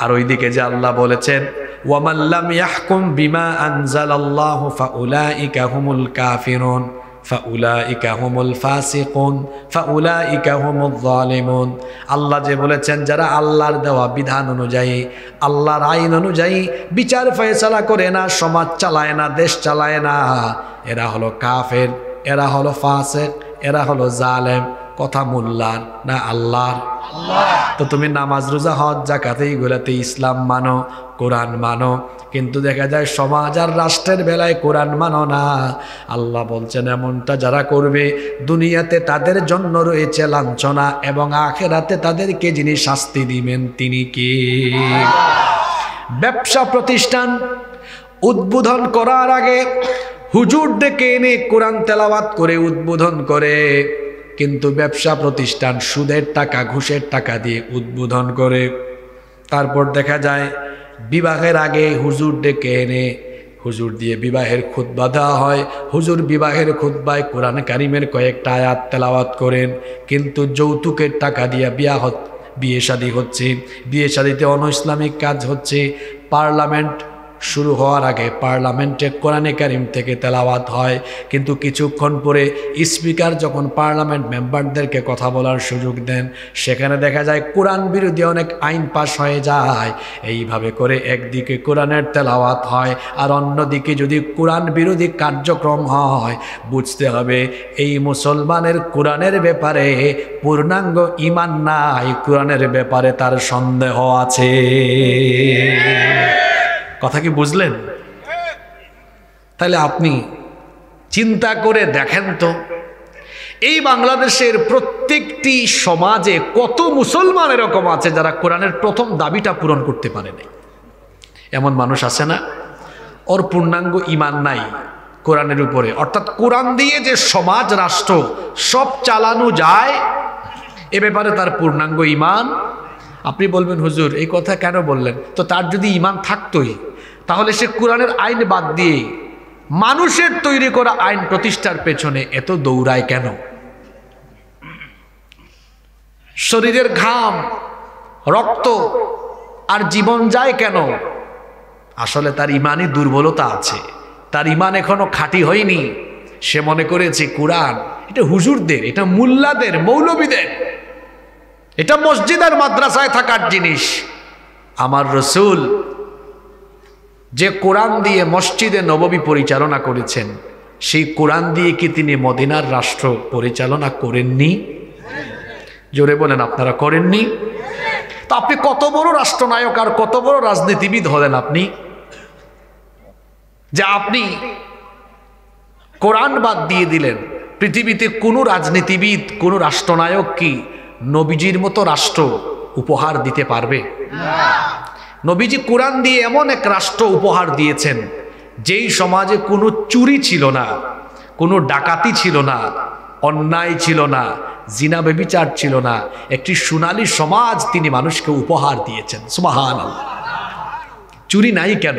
আর ওইদিকে যে আল্লাহ বলেছেন ওয়ামান লাম ইয়াহকুম বিমা আনজালাল্লাহু ফাউলাইকা হুমুল কাফিরুন ফাউলাইকা হুমুল ফাসিকুন ফাউলাইকা হুমুল যালিমুন। আল্লাহ যে বলেছেন যারা আল্লাহর দেওয়া বিধান অনুযায়ী, আল্লাহর আইন অনুযায়ী বিচার ফয়সালা করে না, সমাজ চালায় না, দেশ চালায় না, এরা হলো কাফের, এরা হলো ফাসিক, এরা হলো জালেম। কথা মোল্লার না আল্লাহর? তো তুমি নামাজ রোজা হজ যাকাত এইগুলাতে ইসলাম মানো, কোরআন মানো, কিন্তু দেখা যায় সমাজ আর রাষ্ট্রের বেলায় কোরআন মানো না। আল্লাহ বলছেন এমনটা যারা করবে দুনিয়াতে তাদের জন্য রয়েছে লাঞ্ছনা এবং আখিরাতে তাদেরকে যিনি শাস্তি দিবেন তিনি কে? ব্যবসা প্রতিষ্ঠান উদ্বোধন করার আগে হুজুর ডেকে এনে কোরআন তেলাওয়াত করে উদ্বোধন করে, কিন্তু ব্যবসা প্রতিষ্ঠান সুদের টাকা ঘুষের টাকা দিয়ে উদ্বোধন করে। তারপর দেখা যায় বিবাহের আগে হুজুর ডেকে এনে হুজুর দিয়ে বিবাহের খুতবা দেওয়া হয়, হুজুর বিবাহের খুতবায় কোরআন কারিমের কয়েকটা আয়াত তেলাওয়াত করেন, কিন্তু যৌতুকের টাকা দিয়ে বিয়ে শাদী হচ্ছে, বিয়ে শাদীতে অনইসলামিক কাজ হচ্ছে। পার্লামেন্ট শুরু হওয়ার আগে পার্লামেন্টে কোরআনে কারিম থেকে তেলাওয়াত হয়, কিন্তু কিছুক্ষণ পরে স্পিকার যখন পার্লামেন্ট মেম্বারদেরকে কথা বলার সুযোগ দেন, সেখানে দেখা যায় কোরআন বিরোধী অনেক আইন পাশ হয়ে যায়। এইভাবে করে একদিকে কোরআনের তেলাওয়াত হয় আর অন্যদিকে যদি কোরআন বিরোধী কার্যক্রম হয়, বুঝতে হবে এই মুসলমানের কোরআনের ব্যাপারে পূর্ণাঙ্গ ঈমান নাই, কোরআনের ব্যাপারে তার সন্দেহ আছে। কথা কি বুঝলেন? তাহলে আপনি চিন্তা করে দেখেন তো, এই বাংলাদেশের প্রত্যেকটি সমাজে কত মুসলমান এরকম আছে যারা কোরআনের প্রথম দাবিটা পূরণ করতে পারে নাই। এমন মানুষ আছে না? ওর পূর্ণাঙ্গ ঈমান নাই কোরআনের উপরে, অর্থাৎ কোরআন দিয়ে যে সমাজ রাষ্ট্র সব চালানো যায় এ ব্যাপারে তার পূর্ণাঙ্গ ঈমান। আপনি বলবেন হুজুর এই কথা কেন বললেন? তো তার যদি ঈমান থাকতোই তাহলে সে কোরআনের আইন বাদ দিয়ে মানুষের তৈরি করা আইন প্রতিষ্ঠার পেছনে এত দৌড়ায় কেন? শরীরের ঘাম রক্ত আর জীবন যায় কেন? আসলে তার ঈমানি দুর্বলতা আছে, তার ঈমান এখনো খাঁটি হয়নি। সে মনে করেছে কোরআন এটা হুজুরদের, এটা মুল্লাদের, মৌলবীদের, এটা মসজিদ আর মাদ্রাসায় থাকার জিনিস। আমার রসূল যে কোরআন দিয়ে মসজিদে নববী পরিচালনা করেছেন, সেই কোরআন দিয়ে কি তিনি মদিনার রাষ্ট্র পরিচালনা করেননি? জোরে বলেন, আপনারা করেননি? তো আপনি কত বড় রাষ্ট্রনায়ক আর কত বড় রাজনীতিবিদ হলেন আপনি, যে আপনি কোরআন বাদ দিয়ে দিলেন। পৃথিবীতে কোনো রাজনীতিবিদ, কোনো রাষ্ট্রনায়ক কি নবীজির মতো রাষ্ট্র উপহার দিতে পারবে? নবীজি কোরআন দিয়ে এমন এক রাষ্ট্র উপহার দিয়েছেন যেই সমাজে কোনো চুরি ছিল না, কোনো ডাকাতি ছিল না, অন্যায় ছিল না, জিনা ব্যভিচার ছিল না। একটি সোনালী সমাজ তিনি মানুষকে উপহার দিয়েছেন। সুবহানাল্লাহ। চুরি নাই কেন?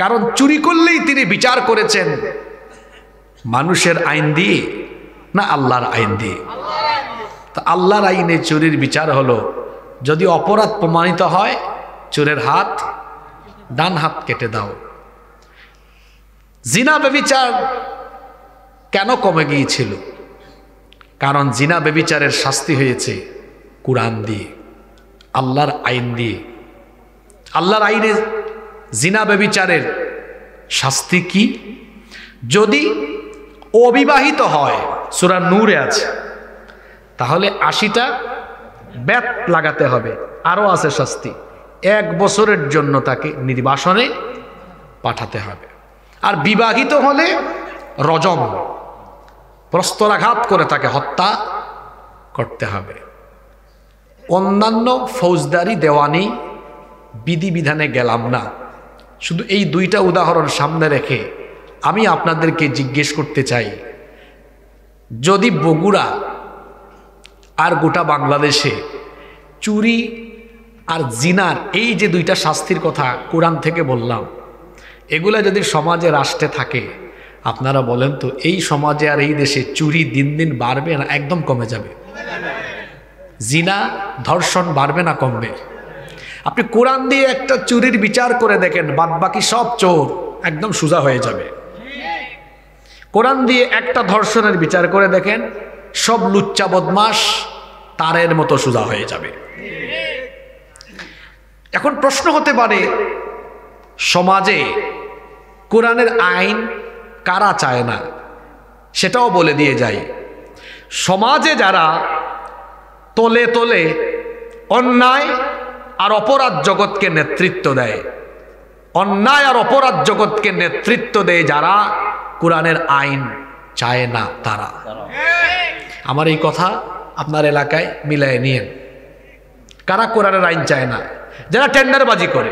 কারণ চুরি করলেই তিনি বিচার করেছেন মানুষের আইন দিয়ে না আল্লাহর আইন দিয়ে? তো আল্লাহর আইনে চুরির বিচার হলো, যদি অপরাধ প্রমাণিত হয় চোরের হাত, ডান হাত কেটে দাও। জিনা ব্যভিচার কেন কমে গিয়েছিল? কারণ জিনা ব্যভিচারের শাস্তি হয়েছে কোরআন দিয়ে, আল্লাহর আইন দিয়ে। আল্লাহর আইনে জিনা ব্যভিচারের শাস্তি কি? যদি অবিবাহিত হয়, সূরা নূরে আছে, তাহলে 80টা বেত লাগাতে হবে। আরো আছে শাস্তি, 1 বছরের জন্য তাকে নির্বাসনে পাঠাতে হবে। আর বিবাহিত হলে রজম, প্রস্তরাঘাত করে তাকে হত্যা করতে হবে। অন্যান্য ফৌজদারি দেওয়ানি বিধিবিধানে গেলাম না, শুধু এই 2টা উদাহরণ সামনে রেখে আমি আপনাদেরকে জিজ্ঞেস করতে চাই, যদি বগুড়া আর গোটা বাংলাদেশে চুরি আর জিনার এই যে 2টা শাস্তির কথা কোরআন থেকে বললাম, এগুলা যদি সমাজে রাষ্ট্রে থাকে, আপনারা বলেন তো এই সমাজে আর এই দেশে চুরি দিন দিন বাড়বে না একদম কমে যাবে? জিনা ধর্ষণ বাড়বে না কমবে? আপনি কোরআন দিয়ে একটা চুরির বিচার করে দেখেন, বাদ বাকি সব চোর একদম সোজা হয়ে যাবে। কোরআন দিয়ে একটা ধর্ষণের বিচার করে দেখেন, সব লুচ্চা বদমাস তারের মতো সোজা হয়ে যাবে। এখন প্রশ্ন হতে পারে, সমাজে কোরআনের আইন কারা চায় না? সেটাও বলে দিয়ে যাই। সমাজে যারা তলে তলে অন্যায় আর অপরাধ জগৎকে নেতৃত্ব দেয়, অন্যায় আর অপরাধ জগৎকে নেতৃত্ব দেয় যারা কোরআনের আইন চায় না তারা। আমার এই কথা আপনার এলাকায় মিলাই নিয়েন। কারা কোরআনের আইন চায় না? যারা টেন্ডারবাজি করে,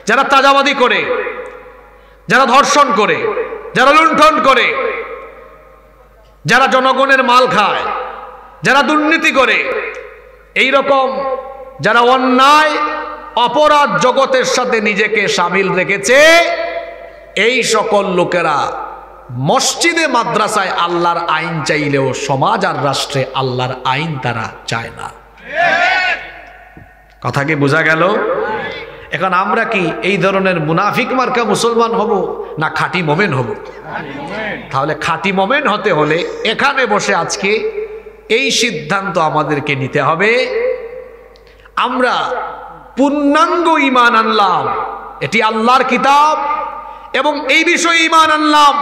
যারা তাজাবাদি করে, যারা ধর্ষণ করে, যারা লুণ্ঠন করে, যারা জনগণের মাল খায়, যারা দুর্নীতি করে, এই রকম যারা অন্যায় অপরাধ জগতের সাথে নিজেকে শামিল রেখেছে, এই সকল লোকেরা মসজিদে মাদ্রাসায় আল্লাহর আইন চাইলেও সমাজ আর রাষ্ট্রে আল্লাহর আইন তারা চায় না। কথা কি বোঝা গেল? এখন আমরা কি এই ধরনের মুনাফিক মার্কা মুসলমান হব না খাঁটি মোমেন হব? তাহলে খাঁটি মোমেন হতে হলে এখানে বসে আজকে এই সিদ্ধান্ত আমাদেরকে নিতে হবে, আমরা পূর্ণাঙ্গ ঈমান আনলাম এটি আল্লাহর কিতাব, এবং এই বিষয়ে ঈমান আনলাম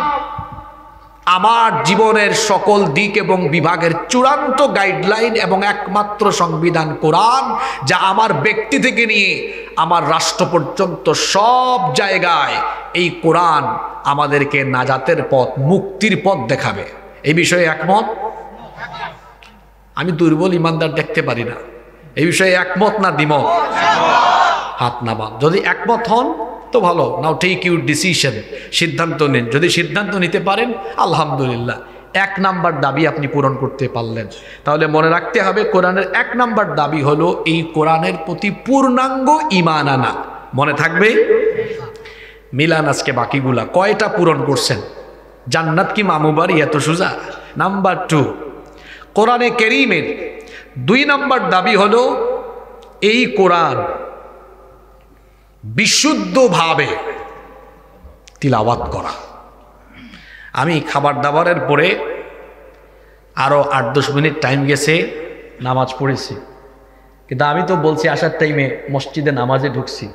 আমার জীবনের সকল দিক এবং বিভাগের চূড়ান্ত গাইডলাইন এবং একমাত্র সংবিধান কোরআন, যা আমার ব্যক্তি থেকে নিয়ে আমার রাষ্ট্র পর্যন্ত সব জায়গায় এই কোরআন আমাদেরকে নাজাতের পথ, মুক্তির পথ দেখাবে। এই বিষয়ে একমত? আমি দুর্বল ইমানদার দেখতে পারি না। এই বিষয়ে একমত না দ্বিমত? হাত নামান। যদি একমত হন তো ভালো, নাও টেক ইউর ডিসিশন, সিদ্ধান্ত নিন। যদি সিদ্ধান্ত নিতে পারেন আলহামদুলিল্লাহ, 1 নাম্বার দাবি আপনি পূরণ করতে পারলেন। তাহলে মনে রাখতে হবে কোরআনের 1 নাম্বার দাবি হলো এই কোরআনের প্রতি পূর্ণাঙ্গ ঈমান আনা। মনে থাকবে? মিলান আজকে বাকিগুলা কয়টা পূরণ করছেন? জান্নাত কি মামুবাড়ি এত সোজা? নাম্বার 2, কোরআনে কারীমের 2 নাম্বার দাবি হলো এই কোরআন বিশুদ্ধভাবে তিলাওয়াত করা। আমি খাবার দাবারের পরে আরো 8-10 মিনিট টাইম গেছে, নামাজ পড়েছি, কিন্তু আমি তো বলছি আসার টাইমে মসজিদে নামাজে ঢুকছি,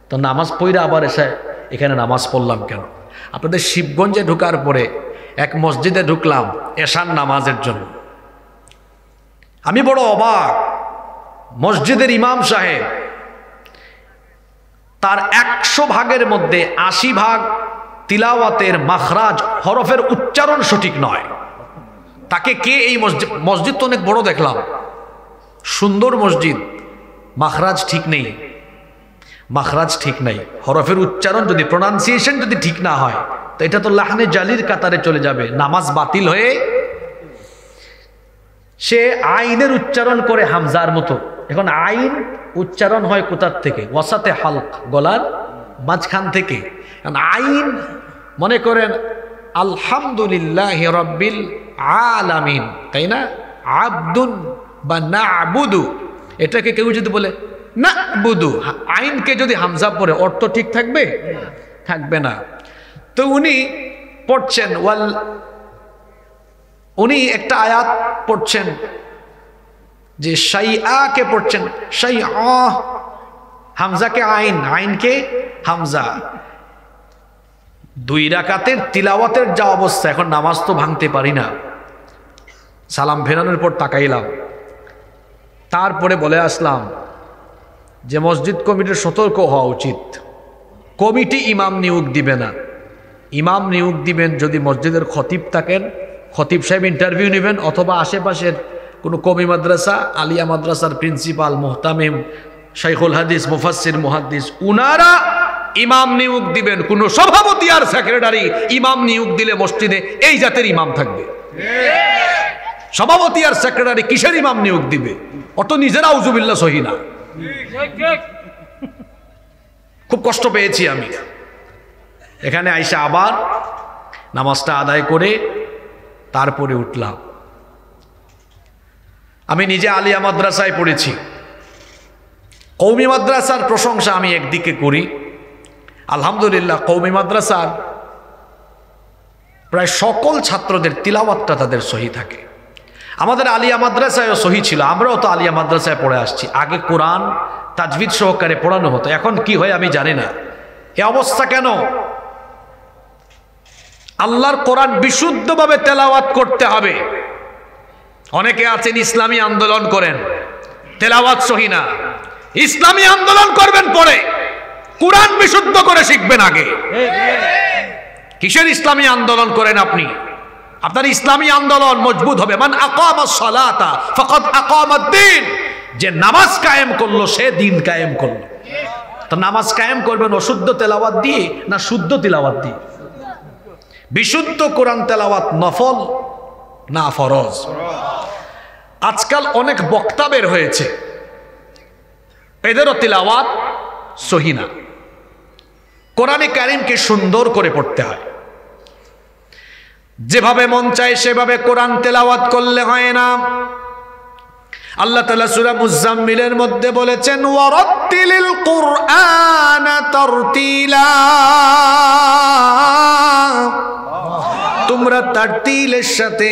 তো নামাজ পড়ে আবার এসে এখানে নামাজ পড়লাম কেন? আপনাদের শিবগঞ্জে ঢোকার পরে এক মসজিদে ঢুকলাম এশার নামাজের জন্য। আমি বড় অবাক, মসজিদের ইমাম সাহেব তার 100 ভাগের মধ্যে 80 ভাগ তিলাওয়াতের মাখরাজ, হরফের উচ্চারণ সঠিক নয়। তাকে কে এই মসজিদ তো অনেক বড় দেখলাম, সুন্দর মসজিদ, মাখরাজ ঠিক নেই, মাখরাজ ঠিক নাই, হরফের উচ্চারণ যদি, প্রোনাউন্সিয়েশন যদি ঠিক না হয় তো এটা তো লাহনে জালির কাতারে চলে যাবে, নামাজ বাতিল হয়ে। সে আইনের উচ্চারণ করে হামজার মতো। এখন আইন উচ্চারণ হয় কোথার থেকে? ওয়াসাতে হালক, গলার মাঝখান থেকে। আইন মনে করেন আলহামদুলিল্লাহি রাব্বিল আলামিন, তাই না? আব্দুন বা না'বুদু, এটাকে কেউ যদি বলে না'বুদু, আইনকে যদি হামজা পড়ে অর্থ ঠিক থাকবে? থাকবে না। তো উনি পড়ছেন উনি একটা আয়াত পড়ছেন যে শাইআকে পড়ছেন, শাইআ, হামজাকে আইন, আইনকে হামজা। 2 রাকাতের তিলাওয়াতের যা অবস্থা, এখন নামাজ তো ভাঙতে পারি না। সালাম ফেরানোর পর তাকাইলাম, তারপরে বলে আসলাম যে মসজিদ কমিটির সতর্ক হওয়া উচিত। কমিটি ইমাম নিয়োগ দিবে না, ইমাম নিয়োগ দিবেন যদি মসজিদের খতিব থাকেন, খতিব সাহেব ইন্টারভিউ নেবেন, অথবা আশেপাশের কোনো কমি মাদ্রাসা, আলিয়া মাদ্রাসার প্রিন্সিপাল, মুহতামিম, শাইখুল হাদিস, মুফাসসির, মুহাদ্দিস, উনারা ইমাম নিয়োগ দিবেন। কোনো সভাপতি আর সেক্রেটারি ইমাম নিয়োগ দিলে মসজিদে এই জাতের ইমাম থাকবে। সভাপতি আর সেক্রেটারি কিসের ইমাম নিয়োগ দিবে? অত নিজেরা আউযুবিল্লাহ সহি না। খুব কষ্ট পেয়েছি আমি। এখানে আইসা আবার নামাজটা আদায় করে তারপরে উঠলাম। আমি নিজে আলিয়া মাদ্রাসায় পড়েছি। কওমি মাদ্রাসার প্রশংসা আমি একদিকে করি, আলহামদুলিল্লাহ কওমি মাদ্রাসার প্রায় সকল ছাত্রদের তিলাওয়াতটা তাদের সহি থাকে। আমাদের আলিয়া মাদ্রাসায়ও সহি ছিল, আমরাও তো আলিয়া মাদ্রাসায় পড়ে আসছি। আগে কোরআন তাজবিদ সহকারে পড়ানো হতো, এখন কি হয় আমি জানি না। এ অবস্থা কেন? আল্লাহর কোরআন বিশুদ্ধভাবে তেলাওয়াত করতে হবে। অনেকে আছেন ইসলামী আন্দোলন করেন, তেলাওয়াত সহি না। ইসলামী আন্দোলন করবেন পরে, কুরআন বিশুদ্ধ করে শিখবেন আগে। কিসের ইসলামী আন্দোলন করেন আপনি? আপনার ইসলামী আন্দোলন মজবুত হবে। মান আকামাস সালাতা ফাকাদ আকামাদ-দ্বীন, যে নামাজ কায়েম করলো সে দিন কায়েম করলো। তো নামাজ কায়েম করবেন অশুদ্ধ তেলাওয়াত দিয়ে না শুদ্ধ তেলাওয়াত দিয়ে? বিশুদ্ধ কোরআন তেলাওয়াত নফল না ফরজ? আজকাল অনেক বক্তা বের হয়েছে, এদেরও তেলাওয়াত সহি না। কোরআনে কারিমকে সুন্দর করে পড়তে হয়, যেভাবে মন চায় সেভাবে কোরআন তেলাওয়াত করলে হয় না। আল্লাহ তাআলা সূরা মুজাম্মিলের মধ্যে বলেছেন, ওয়ারাত্তিলিল কুরআনা তারতিলা, তোমরা তারতিলের সাথে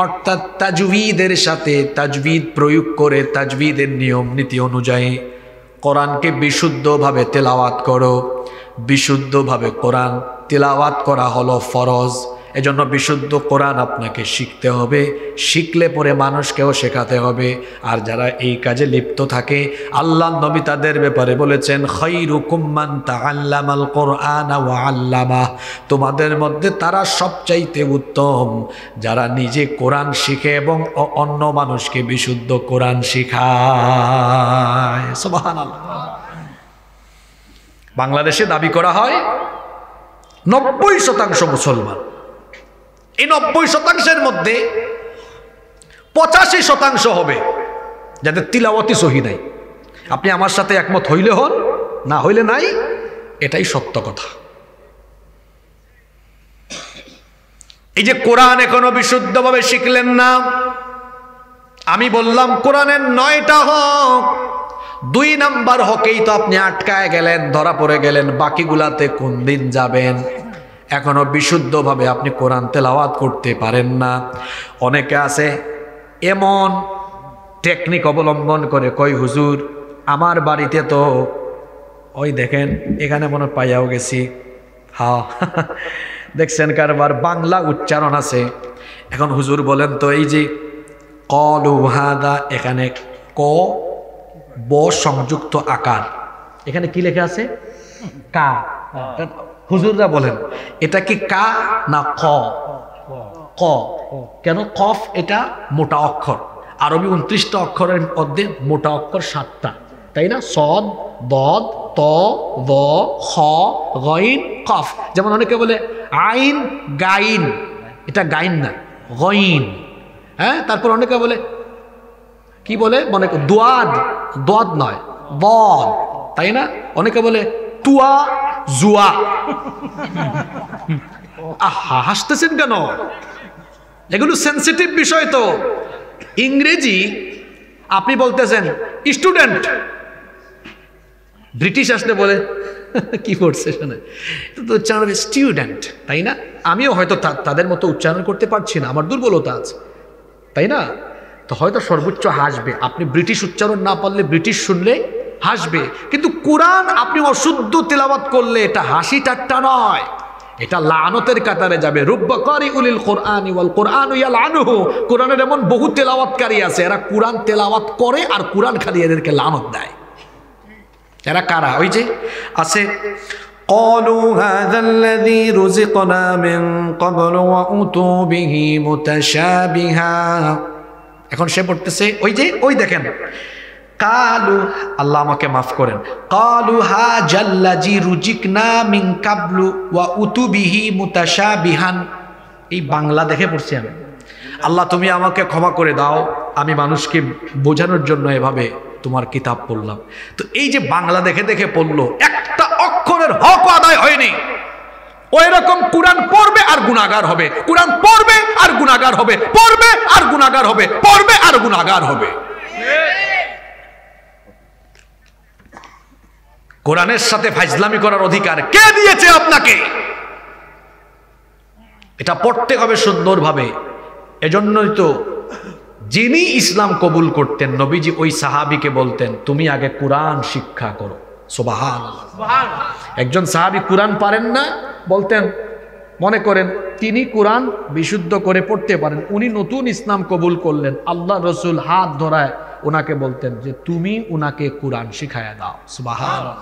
অর্থাৎ তাজউইদের সাথে, তাজউইদ প্রয়োগ করে তাজউইদের নিয়ম নীতি অনুযায়ী কোরআনকে বিশুদ্ধভাবে তেলাওয়াত করো। বিশুদ্ধভাবে কোরআন তেলাওয়াত করা হলো ফরজ। এজন্য বিশুদ্ধ কোরআন আপনাকে শিখতে হবে, শিখলে পরে মানুষকেও শেখাতে হবে। আর যারা এই কাজে লিপ্ত থাকে, আল্লাহর নবী তাদের ব্যাপারে বলেছেন, খায়রুকুম মান তাআল্লামাল কুরআনা ওয়া আল্লামাহ, তোমাদের মধ্যে তারা সবচাইতে উত্তম যারা নিজে কোরআন শিখে এবং অন্য মানুষকে বিশুদ্ধ কোরআন শিখায়। সুবহানাল্লাহ। বাংলাদেশে দাবি করা হয় 90% মুসলমান। এই 90%-এর মধ্যে 85% হবে যাদের তিলাওয়াতি সহি নাই। আপনি আমার সাথে একমত হইলে হন, না হইলে নাই, এটাই সত্য কথা। এই যে কোরআন এখনো বিশুদ্ধভাবে শিখলেন না, আমি বললাম কোরআনের 9টা হক, 2 নাম্বার হকেই তো আপনি আটকায় গেলেন, ধরা পড়ে গেলেন। বাকিগুলাতে কোন দিন যাবেন? এখনো বিশুদ্ধভাবে আপনি কোরআন তেলাওয়াত করতে পারেন না। অনেকে আছে এমন টেকনিক অবলম্বন করে, কই হুজুর আমার বাড়িতে তো ওই দেখেন এখানে মনে পাইয়াও গেছি, হ্যাঁ দেখছেন কারবার বাংলা উচ্চারণ আছে। এখন হুজুর বলেন তো, এই যে কলু হাদা, এখানে ক ব সংযুক্ত আকার, এখানে কি লেখা আছে? কা। হুজুররা বলেন এটা কি কা না ক? ক। কেন? কফ এটা মোটা অক্ষর, আরবি 29টা অক্ষরের মধ্যে মোটা অক্ষর 7টা, তাই না? সদ, দদ, ত, দ, খ, গইন, কফ। যেমন অনেকে বলে আইন গাইন, এটা গাইন না, গইন। হ্যাঁ, তারপর অনেকে বলে কি বলে, মনে দোয়াদ, দোয়াদ নয় বদ, তাই না? অনেকে বলে তুয়া জুয়া। আহা, হাসতেছেন কেন? এগুলো সেন্সিটিভ বিষয় তো। ইংরেজি আপনি বলতেছেন স্টুডেন্ট, ব্রিটিশ আসলে বলে কি পড়ছে শোনে, তো উচ্চারণ হবে স্টুডেন্ট, তাই না? আমিও হয়তো তাদের মতো উচ্চারণ করতে পারছি না, আমার দুর্বলতা আছে, তাই না? তো হয়তো সর্বোচ্চ হাসবে। আপনি ব্রিটিশ উচ্চারণ না পারলে ব্রিটিশ শুনলে হাসবে, কিন্তু কোরআন আপনি অশুদ্ধ তেলাওয়াত করলে এটা হাসি ঠাট্টা নয়, এটা লানতের কাতারে যাবে। রুব্বা কারিউলিল কুরআনি ওয়াল কুরআনু ইয়ালআনুহু, কোরআনের এমন বহু তেলাওয়াতকারী আছে, এরা কোরআন তেলাওয়াত করে আর কোরআন খালি এদেরকে লানত দেয়। এরা কারা? ওই যে আছে ক্বালু হাযাল্লাযী রুযিকনা মিন ক্বাবলু ওয়া উতু বিহি মুতাশাবিহা। এখন সে পড়তেছে ওই যে, ওই দেখেন কালু, আল্লাহ আমাকে মাফ করেন, কালু হাযাল্লাযী রুযিকনা মিন ক্বাবলু ওয়া উতু বিহি মুতাশাবিহান। এই বাংলা দেখে পড়ছি আমি। আল্লাহ তুমি আমাকে ক্ষমা করে দাও, আমি মানুষকে বোঝানোর জন্য এভাবে তোমার কিতাব পড়লাম। তো এই যে বাংলা দেখে দেখে পড়লো, একটা অক্ষরের হক আদায় হয়নি। ওই রকম কোরআন পড়বে আর গুনাহগার হবে, কোরআন পড়বে আর গুনাহগার হবে, পড়বে আর গুনাহগার হবে, পড়বে আর গুনাহগার হবে। কোরআনের সাথে ফাজলামি করার অধিকার কে দিয়েছে আপনাকে? এটা পড়তে হবে সুন্দরভাবে। এজন্যই তো যিনি ইসলাম কবুল করতেন নবীজি ওই সাহাবীকে বলতেন তুমি আগে কোরআন শিক্ষা করো। সুবহানাল্লাহ। একজন সাহাবী কোরআন পারেন না, বলতেন মনে করেন তিনি কোরআন বিশুদ্ধ করে পড়তে পারেন, উনি নতুন ইসলাম কবুল করলেন, আল্লাহ রসুল হাত ধরায় ওনাকে বলতেন যে তুমি উনাকে কোরআন শিখায়া দাও। সুবহানাল্লাহ।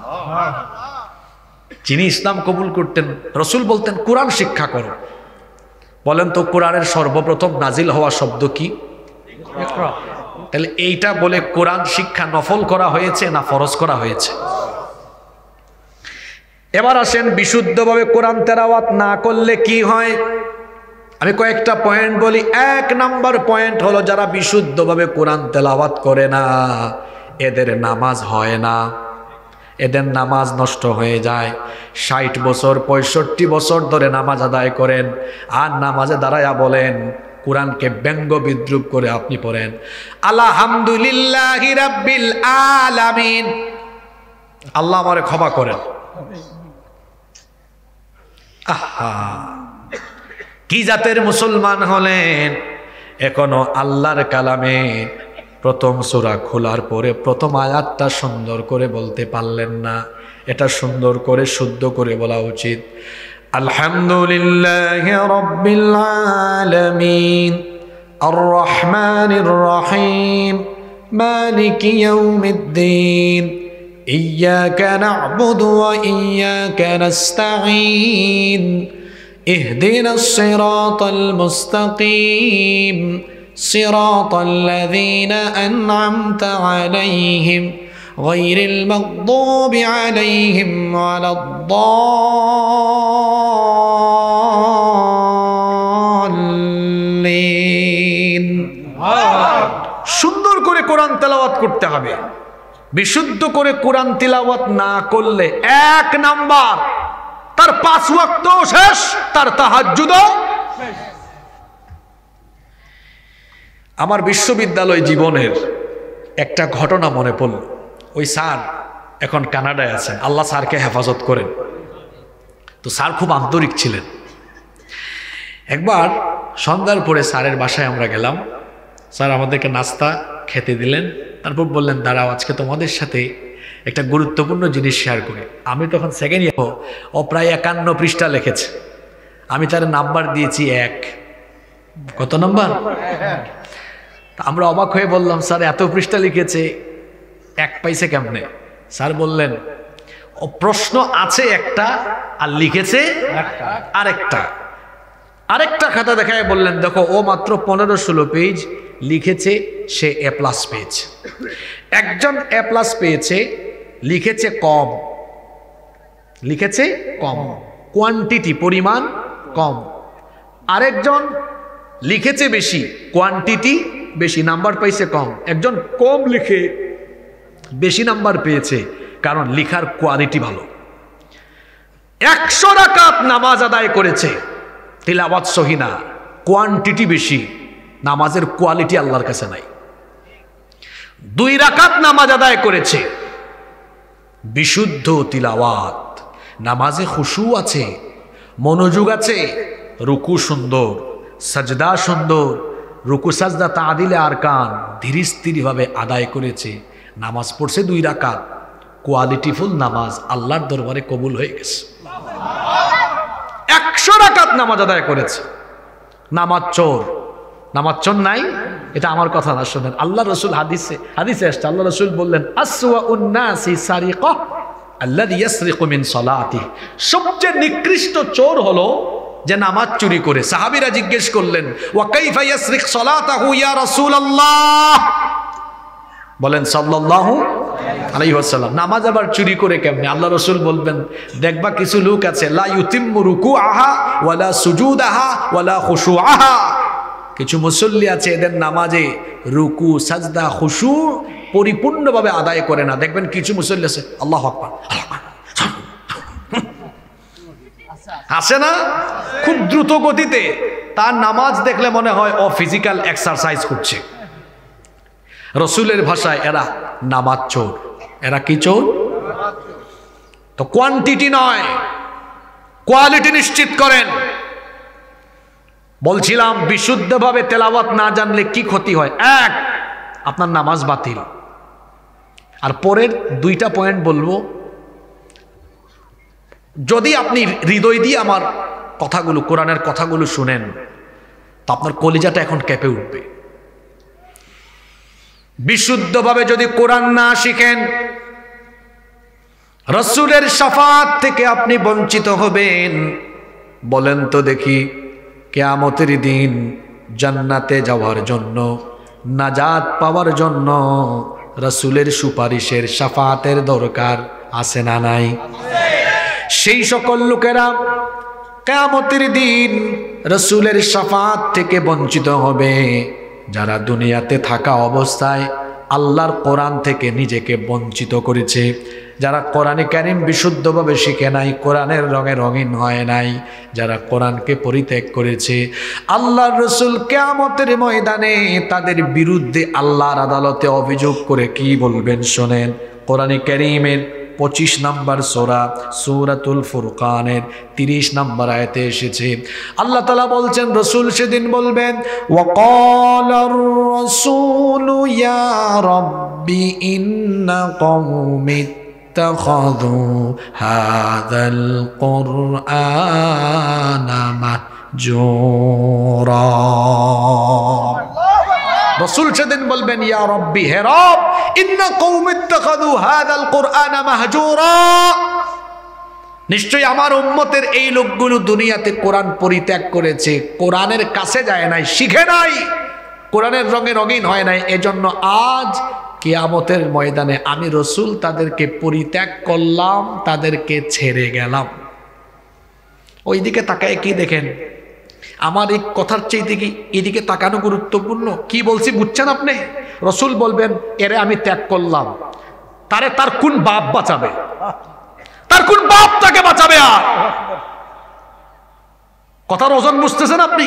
যিনি ইসলাম কবুল করতেন রসুল বলতেন কোরআন শিক্ষা করো। বলেন তো কোরআনের সর্বপ্রথম নাজিল হওয়া শব্দ কি? ইকরা। তাহলে এইটা বলে কোরআন শিক্ষা নফল করা হয়েছে না ফরজ করা হয়েছে? এবার আসেন বিশুদ্ধভাবে কোরআন তেলাওয়াত না করলে কি হয়। আমি কয়েকটা পয়েন্ট বলি। 1 নাম্বার পয়েন্ট হলো যারা বিশুদ্ধভাবে কোরআন তেলাওয়াত করে না এদের নামাজ হয় না, এদের নামাজ নষ্ট হয়ে যায়। 60 বছর 65 বছর ধরে নামাজ আদায় করেন আর নামাজে দাঁড়ায়া বলেন কোরআনকে ব্যঙ্গ বিদ্রুপ করে আপনি পড়েন আলহামদুলিল্লাহি রাব্বিল আলামিন, আল্লাহ আমারে ক্ষমা করেন। আহা, কি জাতের মুসলমান হলেন, এখনো আল্লাহর কালামে প্রথম সূরা খোলার পরে প্রথম আয়াতটা সুন্দর করে বলতে পারলেন না। এটা সুন্দর করে শুদ্ধ করে বলা উচিত। আলহামদুলিল্লাহি রাব্বিল আলামিন আর রহমানির রহিম মালিকি ইয়াউমিদ্দিন ইয়্যাকা না'বুদু ওয়া ইয়্যাকা নাস্তাঈন ইহদিনাস সিরাতাল মুস্তাকিম সিরাতাল লাযীনা আন'আমতা আলাইহিম গায়রিল মাগদুবি আলাইহিম ওয়ালাদ-দাল্লিন। সুন্দর করে কোরআন তেলাওয়াত করতে হবে। বিশুদ্ধ করে কোরআন তেলাওয়াত না করলে 1 নাম্বার তার 5 ওয়াক্ত শেষ, তার তাহাজ্জুদও শেষ। আমার বিশ্ববিদ্যালয় জীবনের একটা ঘটনা মনে পড়ল। ওই স্যার এখন কানাডায় আছেন, আল্লাহ স্যারকে হেফাজত করেন। তো স্যার খুব আন্তরিক ছিলেন। একবার সন্ধ্যার পরে স্যারের বাসায় আমরা গেলাম। স্যার আমাদেরকে নাস্তা খেতে দিলেন, তারপর বললেন দাঁড়াও আজকে তোমাদের সাথে একটা গুরুত্বপূর্ণ জিনিস শেয়ার করি। আমি তখন সেকেন্ড ইয়ার, ও প্রায় 51 পৃষ্ঠা লিখেছে, আমি তার নাম্বার দিয়েছি 1। কত নাম্বার? আমরা অবাক হয়ে বললাম স্যার এত পৃষ্ঠা লিখেছে 1 পাইছে কেমনে? স্যার বললেন ও প্রশ্ন আছে একটা আর লিখেছে আরেকটা খাতা দেখায় বললেন দেখো ও মাত্র 15-16 পেজ লিখেছে, সে A+ পেজ। একজন A+ পেয়েছে, লিখেছে কম, কোয়ান্টিটি পরিমাণ কম। আরেকজন লিখেছে বেশি, কোয়ান্টিটি বেশি, নাম্বার পাইছে কম। একজন কম লিখে বেশি নাম্বার পেয়েছে কারণ লিখার কোয়ালিটি ভালো। 100 রাকাত নামাজ আদায় করেছে, তিলাওয়াত সহি না, কোয়ান্টিটি বেশি, নামাজের কোয়ালিটি আল্লাহর কাছে নাই। 2 রাকাত নামাজ আদায় করেছে, বিশুদ্ধ তিলাওয়াত, নামাজে খুশু আছে, মনোযোগ আছে, রুকু সুন্দর, সাজদা সুন্দর, রুকু সাজদা তাআদিলে আরকান ধীরে স্থির ভাবে আদায় করেছে, নামাজ পড়ছে 2 রাকাত, কোয়ালিটিফুল নামাজ আল্লাহর দরবারে কবুল হয়ে গেছে। 100 রাকাত নামাজ আদায় করেছে। নামাজ চোর নাই, এটা আমার কথা না, শুনেন আল্লাহ রসুল হাদিসে আসছে, আল্লাহ রসুল বললেন আসওয়াউন নাসি সারিকা আল্লাযী ইয়াসরিকু মিন সালাতিহি, সবচেয়ে নিকৃষ্ট চোর হলো যে নামাজ চুরি করে। সাহাবীরা জিজ্ঞেস করলেন ওয়া কাইফা ইয়াসরিক সালাতাহু ইয়া রাসূলুল্লাহ, বলেন সাল্লাল্লাহু আলাইহি ওয়াসাল্লাম নামাজ আবার চুরি করে কেমনে? আল্লাহ রসুল বলবেন দেখবা কিছু লোক আছে লা ইউতিম্মু রুকুআহা ওয়ালা সুজুদাহা ওয়ালা খুশুআহা, কিছু মুসল্লি আছে এদের নামাজে রুকু সাজদা খুশু পরিপূর্ণভাবে আদায় করে না। দেখবেন কিছু মুসল্লি আছে আল্লাহু আকবার আসে না, খুব দ্রুত গতিতে, তার নামাজ দেখলে মনে হয় ও ফিজিক্যাল এক্সারসাইজ করছে। রসুলের ভাষায় এরা নামাজ চোর। এরা কি চোর? তো কোয়ান্টিটি নয়, কোয়ালিটি নিশ্চিত করেন। বলছিলাম বিশুদ্ধভাবে তেলাওয়াত না জানলে কি ক্ষতি হয়? 1, আপনার নামাজ বাতিল। আর পরের 2টা পয়েন্ট বলবো, যদি আপনি হৃদয় দিয়ে আমার কথাগুলো, কোরআনের কথাগুলো শুনেন, তো আপনার কলিজাটা এখন কেঁপে উঠবে। বিশুদ্ধভাবে যদি কোরআন না শিখেন, রাসূলের শাফাত থেকে আপনি বঞ্চিত হবেন। বলেন তো দেখি, কিয়ামতের দিন জান্নাতে যাওয়ার জন্য, নাজাত পাওয়ার জন্য রাসূলের সুপারিশের শাফাতের দরকার আছে না নাই? সেই সকল লোকেরা কিয়ামতের দিন রাসূলের শাফাত থেকে বঞ্চিত হবে যারা দুনিয়াতে থাকা অবস্থায় আল্লাহর কোরআন থেকে নিজেকে বঞ্চিত করেছে, যারা কোরআনে কারীম বিশুদ্ধভাবে শিখে নাই, কোরআনের রঙে রঙিন হয় নাই, যারা কোরআনকে পরিত্যাগ করেছে। আল্লাহর রাসূল কিয়ামতের ময়দানে তাদের বিরুদ্ধে আল্লাহর আদালতে অভিযোগ করে কি বলবেন শোনেন। কোরআনে কারীমের 25 নম্বর সূরা সূরাতুল ফুরকানের 30 নম্বর আয়াতে এসেছে, আল্লাহ তাআলা বলছেন রাসূল সেদিন বলবেন, ওয়াকালার রাসূলু ইয়া রাব্বি ইন্না কওমি ইত্তাখাযু হাযাল কুরআনা মাহজুরা। রাসূল সেদিন বলবেন, ইয়া রাব্বি, হে রব, ইন্না কওমি ইত্তাখাযু হাযাল কুরআনা মাহজুরা, নিশ্চয়ই আমার উম্মতের এই লোকগুলো দুনিয়াতে কোরআন পরিত্যাগ করেছে, কোরআনের কাছে যায় নাই, শিখে নাই, কোরআনের রঙে রঙিন হয় নাই। এজন্য আজ কিয়ামতের ময়দানে আমি রাসূল তাদেরকে পরিত্যাগ করলাম, তাদেরকে ছেড়ে গেলাম। ওইদিকে তাকায় কি দেখেন? আমার এই কথার চাইতে কি এদিকে তাকানো গুরুত্বপূর্ণ? কি বলছি বুঝছেন আপনি? রাসূল বলবেন, এরে আমি ত্যাগ করলাম, তারে তার কোন বাপ বাঁচাবে? তার কোন বাপ তাকে বাঁচাবে? আর কথার ওজন বুঝতেছেন আপনি?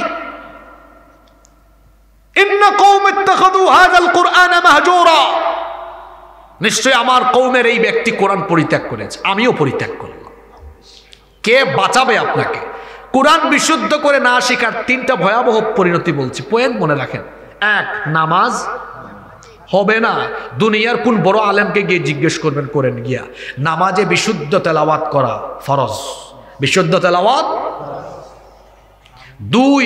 ইন্না কওমি ইত্তাখাযু হাযাল কুরআনা মাহজুরা, নিশ্চয় আমার কওমের এই ব্যক্তি কোরআন পরিত্যাগ করেছে, আমিও পরিত্যাগ করলাম। কে বাঁচাবে আপনাকে? কোরআন বিশুদ্ধ করে না শেখার 3টা ভয়াবহ পরিণতি বলছি, পয়েন্ট মনে রাখেন। 1, নামাজ হবে না। দুনিয়ার কোন বড় আলেমকে গিয়ে জিজ্ঞেস করবেন, করেন গিয়া। নামাজে বিশুদ্ধ তেলাওয়াত করা ফরজ, বিশুদ্ধ তেলাওয়াত। 2,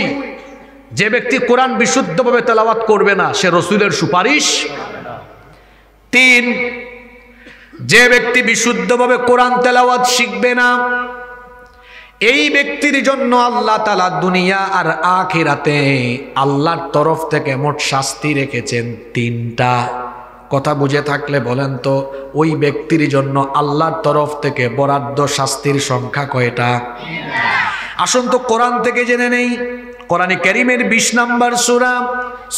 যে ব্যক্তি কোরআন বিশুদ্ধভাবে তেলাওয়াত করবে না সে রাসূলের সুপারিশ। 3, যে ব্যক্তি বিশুদ্ধভাবে কোরআন তেলাওয়াত শিখবে না এই ব্যক্তির জন্য আল্লাহ তাআলা দুনিয়া আর আখিরাতে আল্লাহর তরফ থেকে মোট শাস্তি রেখেছেন 3টা। কথা বুঝে থাকলে বলেন তো, ওই ব্যক্তির জন্য আল্লাহর তরফ থেকে বরাদ্দ শাস্তির সংখ্যা কয়টা? আসুন তো কোরআন থেকে জেনে নেই। কোরআনে কারীমের 20 নম্বর সূরা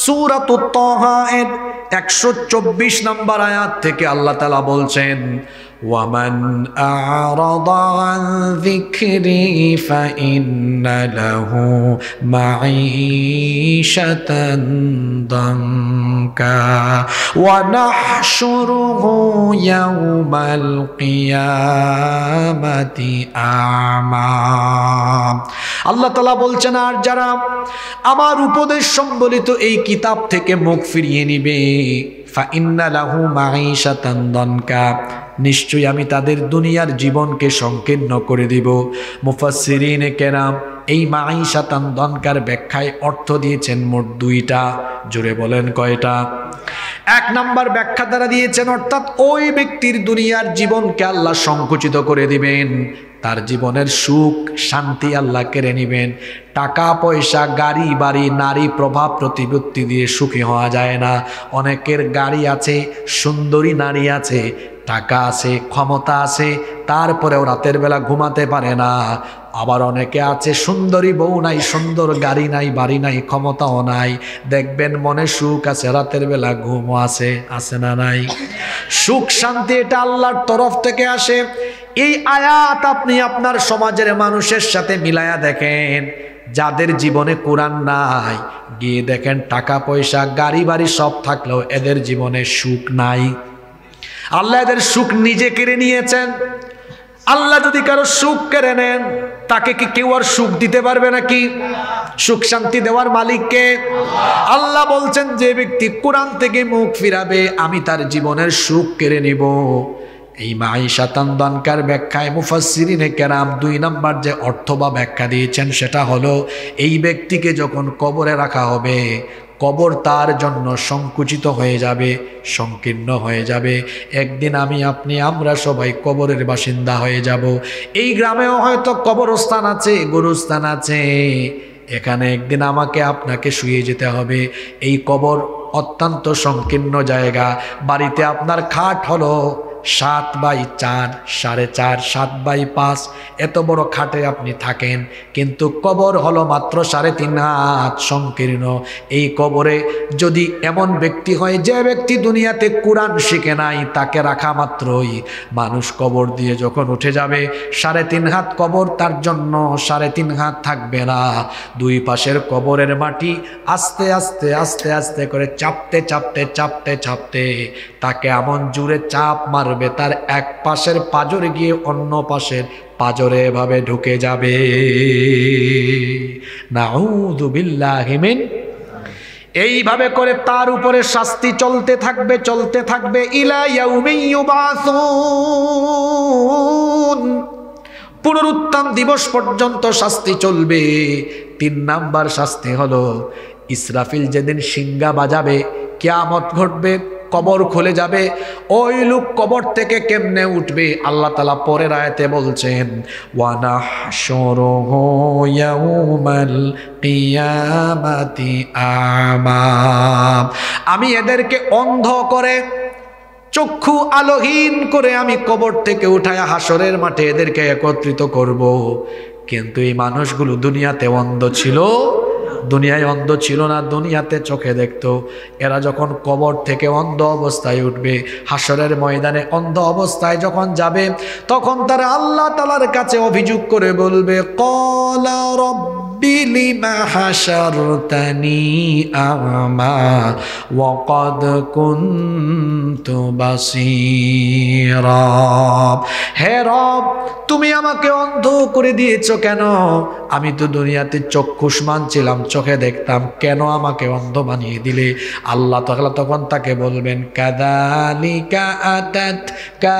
সূরাতুত তাহা এর 124 নম্বর আয়াত থেকে আল্লাহ তাআলা বলছেন, ওয়ামান আ'রাদা আন যিকরি ফাইন্না লাহু মাঈশাতান দানকা ওয়া নাহশুরুহু ইয়াওমাল কিয়ামাতি আ'মা। আল্লাহ তাআলা বলছেন, আর যারা আমার উপদেশ সম্বলিত এই কিতাব থেকে মুখ ফিরিয়ে নিবে, ফাইন্না লাহু মাঈশাতান দানকা, নিশ্চয়ই আমি তাদের দুনিয়ার জীবনকে সংকীর্ণ করে দিব। মুফাসসিরিনে কেরাম এই মাঈশাতান দানকার ব্যাখ্যায় অর্থ দিয়েছেন মোট 2টা। জোরে বলেন কয়টা? 1 নম্বর ব্যাখ্যা দ্বারা দিয়েছেন, অর্থাৎ ওই ব্যক্তির দুনিয়ার জীবনকে আল্লাহ সংকুচিত করে দিবেন, তার জীবনের সুখ শান্তি আল্লাহ কেড়ে নিবেন। টাকা পয়সা, গাড়ি বাড়ি, নারী প্রভাব প্রতিপত্তি দিয়ে সুখী হওয়া যায় না। অনেকের গাড়ি আছে, সুন্দরী নারী আছে, টাকা আছে, ক্ষমতা আছে, তারপরেও রাতের বেলা ঘুমাতে পারে না। আবার অনেকে আছে সুন্দরী বউ নাই, সুন্দর গাড়ি নাই, বাড়ি নাই, ক্ষমতাও নাই, দেখবেন মনে সুখ আছে, রাতের বেলা ঘুমও আছে। আছে না নাই? সুখ শান্তি এটা আল্লাহর তরফ থেকে আসে। এই আয়াত আপনি আপনার সমাজের মানুষের সাথে মিলায়া দেখেন, যাদের জীবনে কোরআন নাই, গিয়ে দেখেন টাকা পয়সা গাড়ি বাড়ি সব থাকলেও এদের জীবনে সুখ নাই। আল্লাহ এদের সুখ নিজে কেড়ে নিয়েছেন। আল্লাহ যদি কারো সুখ কেড়ে নেন, তাকে কি কেউ আর সুখ দিতে পারবে নাকি? সুখ শান্তি দেওয়ার মালিককে আল্লাহ বলছেন, যে ব্যক্তি কোরআন থেকে মুখ ফিরাবে আমি তার জীবনের সুখ কেড়ে নিব। এই মাঈশাতান দনকার ব্যাখ্যায় মুফাসসিরিনে কেরাম 2 নম্বর যে অর্থ বা ব্যাখ্যা দিয়েছেন সেটা হলো এই ব্যক্তিকে যখন কবরে রাখা হবে, কবর তার জন্য সংকুচিত হয়ে যাবে, সংকীর্ণ হয়ে যাবে। একদিন আমি আপনি আমরা সবাই কবরের বাসিন্দা হয়ে যাব। এই গ্রামেও হয়তো কবরস্থান আছে, গোরস্থান আছে, এখানে একদিন আমাকে আপনাকে শুয়ে যেতে হবে। এই কবর অত্যন্ত সংকীর্ণ জায়গা। বাড়িতে আপনার খাট হলো 7x4, 4.5, 7x5, এত বড় খাটে আপনি থাকেন, কিন্তু কবর হলো মাত্র 3.5 হাত সংকীর্ণ। এই কবরে যদি এমন ব্যক্তি হয় যে ব্যক্তি দুনিয়াতে কোরআন শিখে নাই, তাকে রাখা মাত্রই মানুষ কবর দিয়ে যখন উঠে যাবে 3.5 হাত কবর তার জন্য 3.5 হাত থাকবে না। 2 পাশের কবরের মাটি আস্তে আস্তে আস্তে আস্তে করে চাপতে চাপতে চাপতে চাপতে তাকে এমন জোরে চাপ মারবে, তার এক পাশের পাজরে গিয়ে অন্য পাশের পাজরে এভাবে ঢুকে যাবে। নাউযু বিল্লাহি মিন। এইভাবে করে তার উপরে শাস্তি চলতে থাকবে চলতে থাকবে ইলা ইয়াউমি ইউবাসুন, পুনরুত্থান দিবস পর্যন্ত শাস্তি চলবে। 3 নাম্বার শাস্তি হলো ইসরাফিল যেদিন শিঙ্গা বাজাবে, কিয়ামত ঘটবে, কবর খুলে যাবে, ওই লোক কবর থেকে কেমনে উঠবে? আল্লাহ তাআলা পরের আয়াতে বলছেন ওয়া নাহশুরুহু ইয়াউমাল কিয়ামাতি আমা, আমি এদেরকে অন্ধ করে চক্ষু আলোহীন করে আমি কবর থেকে উঠায় হাসরের মাঠে এদেরকে একত্রিত করব। কিন্তু এই মানুষগুলো দুনিয়াতে অন্ধ ছিল, দুনিয়ায় অন্ধ ছিল না, দুনিয়াতে চোখে দেখতো। এরা যখন কবর থেকে অন্ধ অবস্থায় উঠবে, হাসরের ময়দানে অন্ধ অবস্থায় যখন যাবে, তখন তারা আল্লাহ তাআলার কাছে অভিযোগ করে বলবে ক্বালা রাব্বি লিমা হাশারতানি আ'মা ওয়া ক্বাদ কুনতু বাসীরা, হে রব তুমি আমাকে অন্ধ করে দিয়েছো কেন? আমি তো দুনিয়াতে চক্ষুষ্মান ছিলাম, চোখে দেখতাম, কেন আমাকে অন্ধ বানিয়ে দিলে? আল্লাহ তাআলা তখন তাকে বলবেন কাযালিকা আতাতকা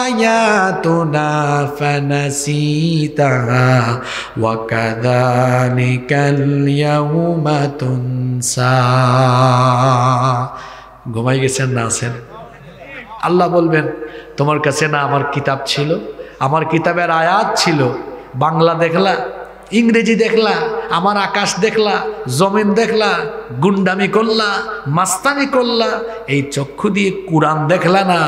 আয়াতুনা ফানাসিতাহা ওয়া কাযালিকাল ইয়াউমা তুনসা। ঘুমাই গেছেন না আছেন? আল্লাহ বলবেন তোমার কাছে না আমার কিতাব ছিল, আমার কিতাবের আয়াত ছিল, বাংলা দেখলা, ইংরেজি দেখলা, আমার আকাশ দেখলা, জমিন দেখলা, গুন্ডামি করলা, মাস্তানি করলা, এই চক্ষু দিয়ে কোরআন দেখলা না,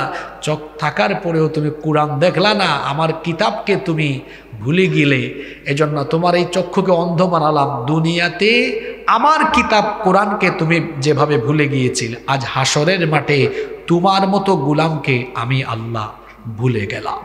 চোখ থাকার পরেও তুমি কোরআন দেখলা না, আমার কিতাবকে তুমি ভুলে গেলে, এজন্য তোমার এই চক্ষুকে অন্ধ বানালাম। দুনিয়াতে আমার কিতাব কোরআনকে তুমি যেভাবে ভুলে গিয়েছিলে, আজ হাসরের মাঠে তোমার মতো গোলামকে আমি আল্লাহ ভুলে গেলাম।